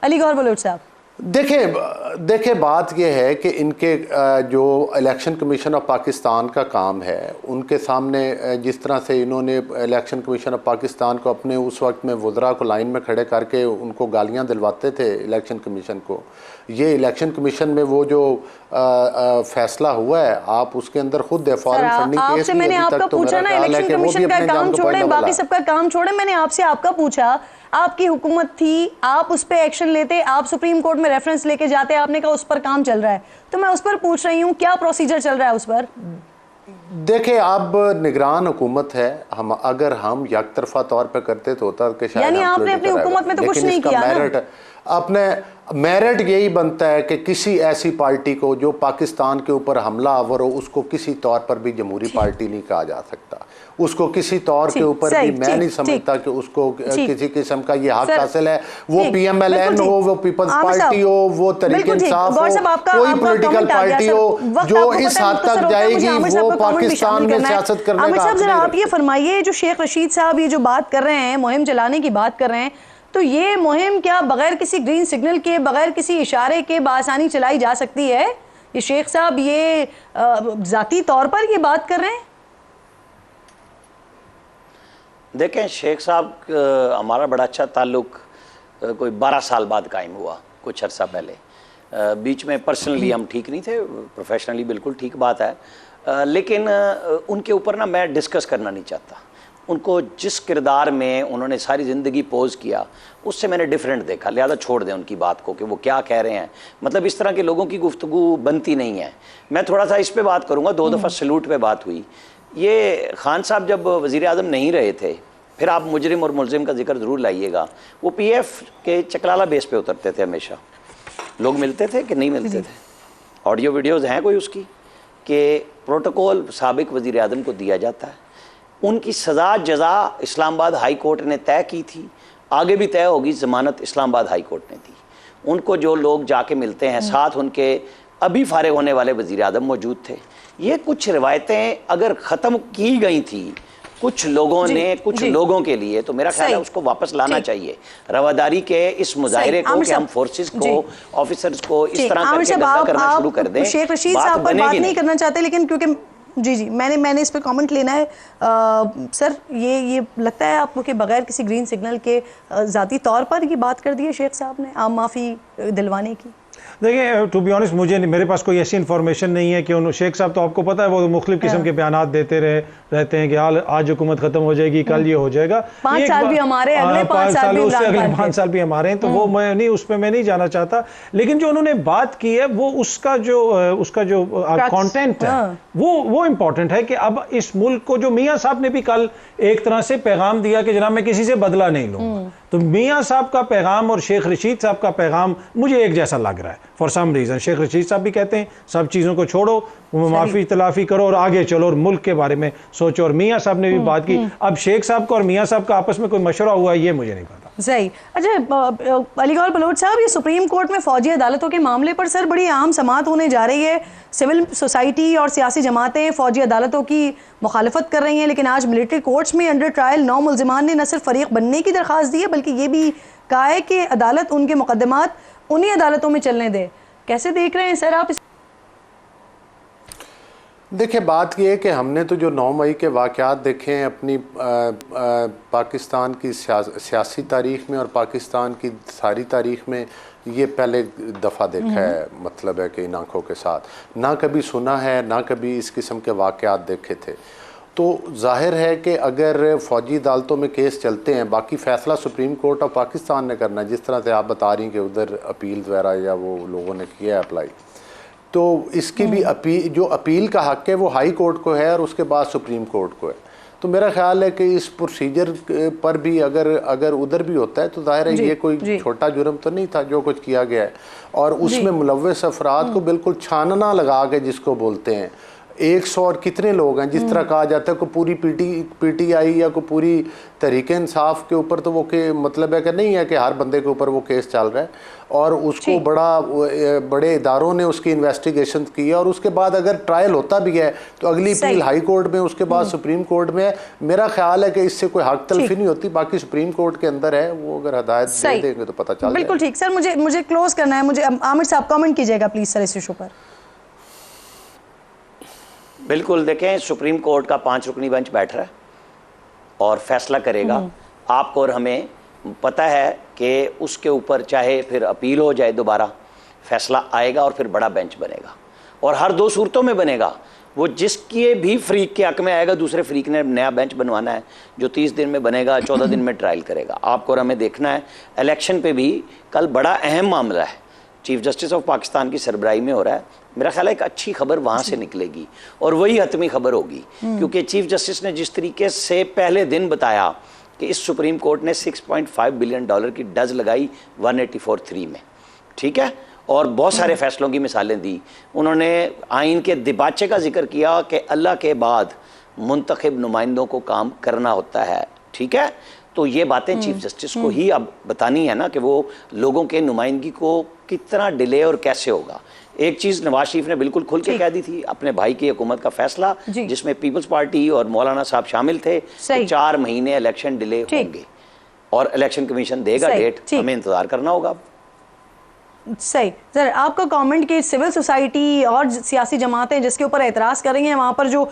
अली गौहर बलोच साहब? देखिए बात यह है कि इनके जो इलेक्शन कमीशन ऑफ पाकिस्तान का काम है, उनके सामने जिस तरह से इन्होंने इलेक्शन कमीशन ऑफ पाकिस्तान को अपने उस वक्त में वज़रा को लाइन में खड़े करके उनको गालियां दिलवाते थे इलेक्शन कमीशन को, ये इलेक्शन कमीशन में वो जो फैसला हुआ है, आप उसके अंदर खुद है फॉरेन फंडिंग केस में मैंने आपका पूछा ना, इलेक्शन कमीशन का काम छोड़े, बाकी सबका काम छोड़े, मैंने आपसे आपका पूछा, आपकी हुकूमत थी, आप उस पर एक्शन लेते, आप सुप्रीम कोर्ट में रेफरेंस लेके जाते, आपने कहा उस पर काम चल रहा है, तो मैं उस पर पूछ रही हूँ क्या प्रोसीजर चल रहा है उस पर? देखिए अब निगरान हुकूमत है, हम अगर हम यकतरफा तौर पे करते तो होता कि शायद यानी आपने अपनी हुकूमत में तो कुछ नहीं किया ना? अपने मेरिट यही बनता है कि किसी ऐसी पार्टी को जो पाकिस्तान के ऊपर हमला आवर हो, उसको किसी तौर पर भी जमहूरी पार्टी नहीं कहा जा सकता, उसको किसी तौर के ऊपर भी मैं नहीं समझता कि उसको किसी किस्म का ये हक हासिल है। वो PMLN हो, वो पीपल्स पार्टी हो, वो तरीके इंसाफ हो, कोई पॉलिटिकल पार्टी हो जो इस हद तक जाएगी वो पाकिस्तान में सियासत करने का हक नहीं। आप ये फरमाइए, जो शेख रशीद साहब ये जो बात कर रहे हैं, मुहिम चलाने की बात कर रहे हैं, तो ये मुहिम क्या बगैर किसी ग्रीन सिग्नल के, बगैर किसी इशारे के बासानी चलाई जा सकती है? ये शेख साहब ये जाती तौर पर ये बात कर रहे हैं? देखें शेख साहब, हमारा बड़ा अच्छा ताल्लुक कोई 12 साल बाद कायम हुआ, कुछ अर्सा पहले। बीच में पर्सनली हम ठीक नहीं थे, प्रोफेशनली बिल्कुल ठीक बात है, लेकिन उनके ऊपर ना मैं डिस्कस करना नहीं चाहता। उनको जिस किरदार में उन्होंने सारी ज़िंदगी पोज किया, उससे मैंने डिफरेंट देखा, लिहाजा छोड़ दें उनकी बात को कि वो क्या कह रहे हैं। मतलब इस तरह के लोगों की गुफ्तगू बनती नहीं है। मैं थोड़ा सा इस पे बात करूँगा। 2 दफ़ा सैल्यूट पे बात हुई। ये खान साहब जब वज़ीर आज़म नहीं रहे थे, फिर आप मुजरिम और मुलजिम का जिक्र ज़रूर लाइएगा, वो PF के चकलाला बेस पे उतरते थे हमेशा। लोग मिलते थे कि नहीं मिलते थे? ऑडियो वीडियोज़ हैं कोई उसकी कि प्रोटोकॉल साबिक वज़ीर आज़म को दिया जाता है। उनकी सज़ा जज़ा इस्लामाबाद हाई कोर्ट ने तय की थी, आगे भी तय होगी, ज़मानत इस्लामाबाद हाई कोर्ट ने दी। उनको जो लोग जाके मिलते हैं, साथ उनके अभी फारिग होने वाले वज़ीर आज़म मौजूद थे। ये कुछ रिवायतें अगर ख़त्म की गई थी कुछ लोगों ने, कुछ लोगों के लिए, तो मेरा ख्याल है उसको वापस लाना चाहिए। रवादारी के इस मुजाहिरे को कि हम फोर्सेस को, ऑफिसर्स को इस तरह करके गंदा करना शुरू कर दें। शेख रशीद साहब पर बात नहीं करना चाहते, लेकिन क्योंकि जी मैंने इस पे कमेंट लेना है। सर ये लगता है आपको कि बगैर किसी ग्रीन सिग्नल के ज़ाती तौर पर ये बात कर दी है शेख साहब ने आम माफ़ी दिलवाने की? देखिए टू बी ऑनेस्ट मेरे पास कोई ऐसी इन्फॉर्मेशन नहीं है कि उन शेख साहब, तो आपको पता है वो मुख्तलिफ किस्म के बयान देते रहते हैं कि आज हुकूमत खत्म हो जाएगी, कल ये हो जाएगा। 5 साल भी हमारे, अगले 5 साल भी, उससे अगले 5 साल भी हमारे हैं, तो वो मैं नहीं, उस पर मैं नहीं जाना चाहता। लेकिन जो उन्होंने बात की है वो उसका जो कंटेंट है वो इम्पोर्टेंट है कि अब इस मुल्क को, जो मियाँ साहब ने भी कल एक तरह से पैगाम दिया कि जनाब मैं किसी से बदला नहीं लूंगा, तो मियाँ साहब का पैगाम और शेख रशीद साहब का पैगाम मुझे एक जैसा लग रहा है for some reason. Sheikh Rashid साहब भी कहते हैं सब चीज़ों को छोड़ो, माफ़ी तलाफ़ी करो और आगे चलो और मुल्क के बारे में सोचो, और मियाँ साहब ने भी बात की। अब शेख साहब का और मियाँ साहब का आपस में कोई मशवरा हुआ है ये मुझे नहीं पता। सही। अच्छा अली गौहर बलोच साहब, ये सुप्रीम कोर्ट में फ़ौजी अदालतों के मामले पर सर बड़ी अहम समाअत होने जा रही है। सिविल सोसाइटी और सियासी जमातें फ़ौजी अदालतों की मुखालफत कर रही हैं, लेकिन आज मिलिट्री कोर्ट्स में अंडर ट्रायल 9 मुल्जिमान ने न सिर्फ फरीक बनने की दरख्वास्त दी है, बल्कि ये भी कहा है कि अदालत उनके मुकदमात उन्हीं अदालतों में चलने दे। कैसे देख रहे हैं सर आप? देखिए बात यह है कि हमने तो जो 9 मई के वाक़यात देखे हैं अपनी पाकिस्तान की सियासी तारीख़ में और पाकिस्तान की सारी तारीख़ में, ये पहले दफ़ा देखा है। मतलब है कि इन आँखों के साथ ना कभी सुना है, ना कभी इस किस्म के वाक़यात देखे थे। तो जाहिर है कि अगर फ़ौजी अदालतों में केस चलते हैं, बाकी फ़ैसला सुप्रीम कोर्ट ऑफ पाकिस्तान ने करना है, जिस तरह से आप बता रही कि उधर अपील वगैरह या वो लोगों ने किया है अप्लाई, तो इसकी भी अपील, जो अपील का हक़ है वो हाई कोर्ट को है और उसके बाद सुप्रीम कोर्ट को है। तो मेरा ख्याल है कि इस प्रोसीजर पर भी अगर उधर भी होता है तो जाहिर है ये कोई छोटा जुर्म तो नहीं था जो कुछ किया गया है, और उसमें मुलव्वस अफराद को बिल्कुल छानना लगा के जिसको बोलते हैं 100 और कितने लोग हैं, जिस तरह कहा जाता है को पूरी पीटीआई या को पूरी तहरीके इंसाफ के ऊपर तो वो के मतलब है कि नहीं है कि हर बंदे के ऊपर वो केस चल रहा है, और उसको बड़े इदारों ने उसकी इन्वेस्टिगेशन की है, और उसके बाद अगर ट्रायल होता भी है तो अगली अपील हाई कोर्ट में, उसके बाद सुप्रीम कोर्ट में है। मेरा ख्याल है कि इससे कोई हक तलफी नहीं होती, बाकी सुप्रीम कोर्ट के अंदर है, वो अगर हदायत दे देंगे तो पता चल बिल्कुल ठीक। सर मुझे क्लोज करना है, मुझे आमिर साहब कमेंट कीजिएगा प्लीज सर इस इशू पर। बिल्कुल, देखें सुप्रीम कोर्ट का 5 रुकनी बेंच बैठ रहा है और फैसला करेगा। आपको और हमें पता है कि उसके ऊपर चाहे फिर अपील हो जाए दोबारा फैसला आएगा और फिर बड़ा बेंच बनेगा, और हर 2 सूरतों में बनेगा। वो जिसके भी फ्रीक के हक में आएगा दूसरे फ्रीक ने नया बेंच बनवाना है जो 30 दिन में बनेगा, 14 दिन में ट्रायल करेगा। आपको और हमें देखना है। इलेक्शन पे भी कल बड़ा अहम मामला है, चीफ जस्टिस ऑफ पाकिस्तान की सरबराही में हो रहा है। मेरा ख्याल है एक अच्छी खबर वहाँ से निकलेगी और वही हतमी खबर होगी, क्योंकि चीफ जस्टिस ने जिस तरीके से पहले दिन बताया कि इस सुप्रीम कोर्ट ने $6.5 बिलियन की डज लगाई 184(3) में, ठीक है, और बहुत सारे फैसलों की मिसालें दी। उन्होंने आइन के दिबाचे का जिक्र किया कि अल्लाह के बाद मुंतखब नुमाइंदों को काम करना होता है, ठीक है। तो ये बातें चीफ जस्टिस को ही अब बतानी है ना कि वो लोगों के नुमाइंदगी को कितना डिले और कैसे होगा। एक चीज़ नवाज शरीफ ने बिल्कुल खुल के कह दी थी, अपने भाई की हुकूमत का फैसला जिसमें पीपल्स पार्टी और मौलाना साहब शामिल थे, तो 4 महीने इलेक्शन डिले होंगे और इलेक्शन कमीशन देगा डेट, हमें इंतजार करना होगा। सही सर, आपका कमेंट कि सिविल सोसाइटी और सियासी जमातें जिसके ऊपर एतराज़ कर रही हैं, वहाँ पर जो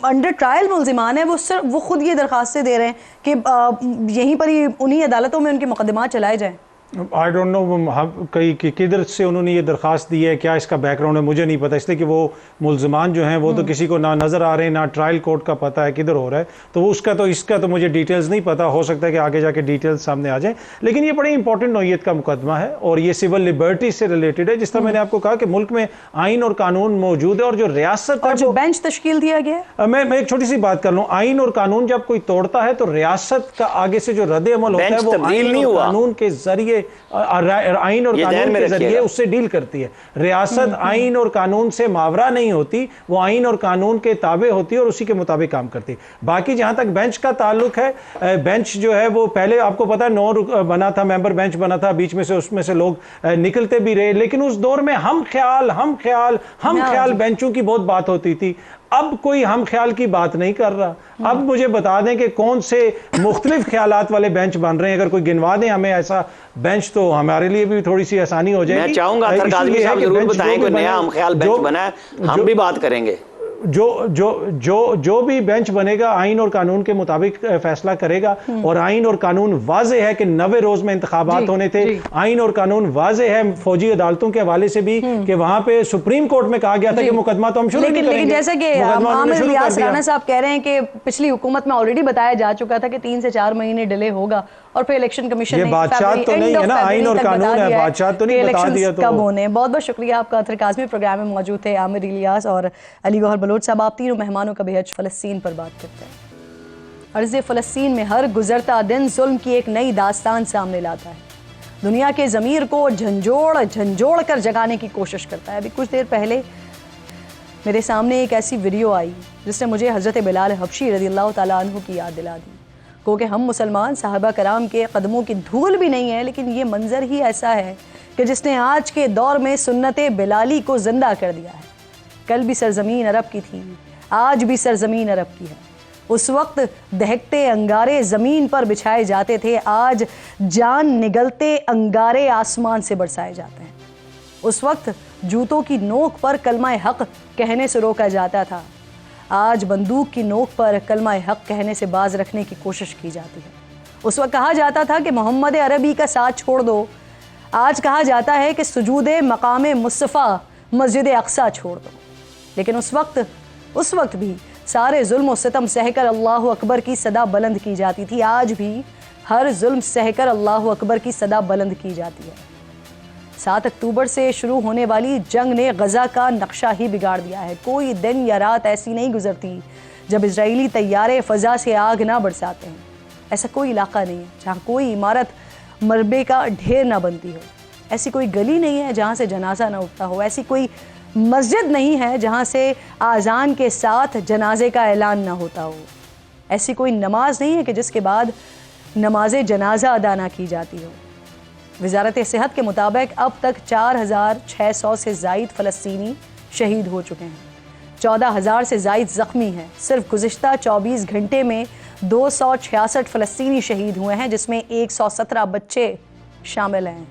अंडर ट्रायल मुल्जिमान हैं वो खुद ये दरखास्तें दे रहे हैं कि यहीं पर ही उन्हीं अदालतों में उनके मुकदमात चलाए जाएं। आई डोंट नो कहीं किधर से उन्होंने ये दरख्वास्त दी है, क्या इसका बैकग्राउंड है मुझे नहीं पता, इसलिए कि वो मुल्ज़मान जो हैं वो तो किसी को ना नज़र आ रहे हैं, ना ट्रायल कोर्ट का पता है किधर हो रहा है, तो उसका इसका तो मुझे डिटेल्स नहीं पता। हो सकता है कि आगे जाके डिटेल्स सामने आ जाए, लेकिन ये बड़ी इंपॉर्टेंट नौइयत का मुकदमा है और ये सिविल लिबर्टी से रिलेटेड है। जिस तरह मैंने आपको कहा कि मुल्क में आइन और कानून मौजूद है और जो रियासत और जो बेंच तश्कील दिया गया है, मैं एक छोटी सी बात कर लूँ, आइन और कानून जब कोई तोड़ता है तो रियासत का आगे से जो रद्द अमल होता है वो आइन और कानून के जरिए आइन और कानून के जरिए उससे डील करती है। रियासत आइन और कानून से मावरा नहीं होती, वो आइन और कानून के ताबे होती है और उसी के मुताबिक काम करती है। बाकी जहां तक बेंच का ताल्लुक है, बेंच जो है वो पहले आपको पता है 9 बना था, मेंबर बेंच बना था, बीच में से उसमें से लोग निकलते भी रहे, लेकिन उस दौर में हम ख्याल बेंचों की बहुत बात होती थी। अब कोई हम ख्याल की बात नहीं कर रहा। अब मुझे बता दें कि कौन से मुख्तलिफ ख्यालात वाले बेंच बन रहे हैं, अगर कोई गिनवा दें हमें ऐसा बेंच तो हमारे लिए भी थोड़ी सी आसानी हो जाएगी। मैं चाहूंगा जरूर बताएं कोई नया हम ख्याल बेंच बना है, हम भी बात करेंगे। जो भी बेंच बनेगा आइन और कानून के मुताबिक फैसला करेगा, और आइन और कानून वाज़े है कि 90 रोज में इंतखाबात होने थे। आइन और कानून वाज़े है फौजी अदालतों के हवाले से भी कि वहां पे सुप्रीम कोर्ट में कहा गया था कि मुकदमा तो हम शुरू नहीं करेंगे। लेकिन जैसे कि आमिर रियाज राणा साहब कह रहे हैं कि पिछली हुकूमत में ऑलरेडी बताया जा चुका था कि 3 से 4 महीने डिले होगा, और फिर इलेक्शन कमीशन ये बादशाह तो नहीं है ना, आइन और कानून है, बादशाह तो नहीं बता दिया तो कब होने। बहुत बहुत शुक्रिया आपका। अतर काज़मी प्रोग्राम में मौजूद थे आमिर इलियास और अली गौहर बलोच साहब। आप तीनों मेहमानों का बेहद फ़लस्तीन पर बात करते हैं। अर्ज़ फ़लस्तीन में हर गुजरता दिन जुल्म की एक नई दास्तान सामने लाता है, दुनिया के ज़मीर को झंझोड़ कर जगाने की कोशिश करता है। अभी कुछ देर पहले मेरे सामने एक ऐसी वीडियो आई जिसने मुझे हज़रत बिलाल हबशी रज़ियल्लाहु ताला अन्हु की याद दिला दी। क्योंकि हम मुसलमान साहबा कराम के कदमों की धूल भी नहीं है, लेकिन ये मंजर ही ऐसा है कि जिसने आज के दौर में सुन्नत बिलाली को जिंदा कर दिया है। कल भी सरजमीन अरब की थी, आज भी सरजमीन अरब की है। उस वक्त दहकते अंगारे ज़मीन पर बिछाए जाते थे, आज जान निगलते अंगारे आसमान से बरसाए जाते हैं। उस वक्त जूतों की नोक पर कलमा हक़ कहने से रोका जाता था, आज बंदूक की नोक पर कलमा हक़ कहने से बाज रखने की कोशिश की जाती है। उस वक्त कहा जाता था कि मोहम्मद अरबी का साथ छोड़ दो, आज कहा जाता है कि सुजूद मकाम मुस्तफ़ा मस्जिद अक्सा छोड़ दो। लेकिन उस वक्त भी सारे जुल्म और सितम सहकर अल्लाह अकबर की सदा बुलंद की जाती थी। आज भी हर जुल्म सहकर अल्लाह अकबर की सदा बुलंद की जाती है। 7 अक्टूबर से शुरू होने वाली जंग ने गज़ा का नक्शा ही बिगाड़ दिया है। कोई दिन या रात ऐसी नहीं गुजरती जब इजरायली तैयारे फ़ज़ा से आग ना बरसाते हैं। ऐसा कोई इलाका नहीं है जहाँ कोई इमारत मलबे का ढेर ना बनती हो। ऐसी कोई गली नहीं है जहाँ से जनाजा ना उठता हो। ऐसी कोई मस्जिद नहीं है जहाँ से आज़ान के साथ जनाजे का ऐलान ना होता हो। ऐसी कोई नमाज नहीं है कि जिसके बाद नमाज जनाजा अदा ना की जाती हो। वज़ारत सेहत के मुताबिक अब तक 4,600 से ज़ायद फ़लस्तीनी शहीद हो चुके हैं, 14,000 से ज़ायद ज़ख्मी हैं। सिर्फ गुज़िश्ता 24 घंटे में 266 फ़लस्तीनी शहीद हुए हैं, जिसमें 117 बच्चे शामिल हैं।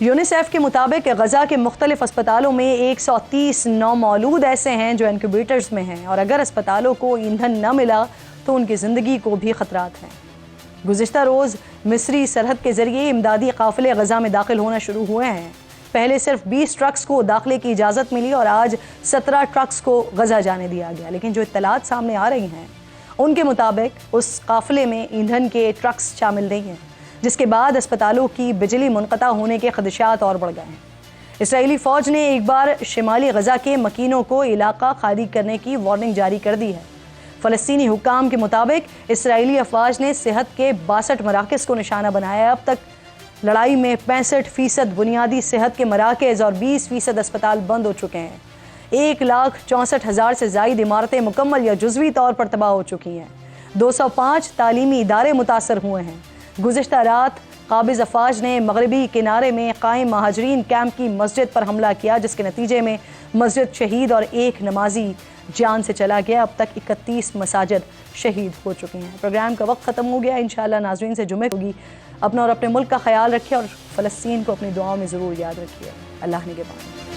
यूनिसेफ के मुताबिक गज़ा के मुख्तलिफ अस्पतालों में 130 नौमौलूद ऐसे हैं जो इनक्यूबेटर्स में हैं, और अगर अस्पतालों को ईंधन न मिला तो उनकी ज़िंदगी को भी ख़तरात हैं। गुज़िश्ता रोज़ मिस्री सरहद के ज़रिए इमदादी काफ़िले गज़ा में दाखिल होना शुरू हुए हैं। पहले सिर्फ 20 ट्रक्स को दाखिले की इजाज़त मिली और आज 17 ट्रक्स को गज़ा जाने दिया गया, लेकिन जो इत्तलात सामने आ रही हैं उनके मुताबिक उस काफ़िले में ईंधन के ट्रक्स शामिल नहीं हैं, जिसके बाद अस्पतालों की बिजली मुनक़ता होने के खदशात और बढ़ गए हैं। इसराइली फ़ौज ने एक बार शिमाली गज़ा के मकीनों को इलाका खाली करने की वार्निंग जारी कर दी है। फ़लस्तीनी हुक्काम के मुताबिक इसराइली अफवाज ने सेहत के 62 मराकज़ को निशाना बनाया है। अब तक लड़ाई में 65% बुनियादी सेहत के मराकज़ और 20% अस्पताल बंद हो चुके हैं। 1,64,000 से ज़ायद इमारतें मुकम्मल या जुज़वी तौर पर तबाह हो चुकी हैं। 205 तालीमी इदारे मुतासर हुए हैं। गुज़िश्ता रात काबिज़ अफवाज ने मगरबी किनारे में कायम महाजरीन कैंप की मस्जिद पर हमला किया, जिसके नतीजे में मस्जिद शहीद और एक नमाजी जान से चला गया। अब तक 31 मसाजिद शहीद हो चुकी हैं। प्रोग्राम का वक्त ख़त्म हो गया। इंशाअल्लाह नाज़रीन से जुमे होगी। अपना और अपने मुल्क का ख्याल रखिए और फ़लस्तीन को अपनी दुआओं में ज़रूर याद रखिए। अल्लाह निगहबान।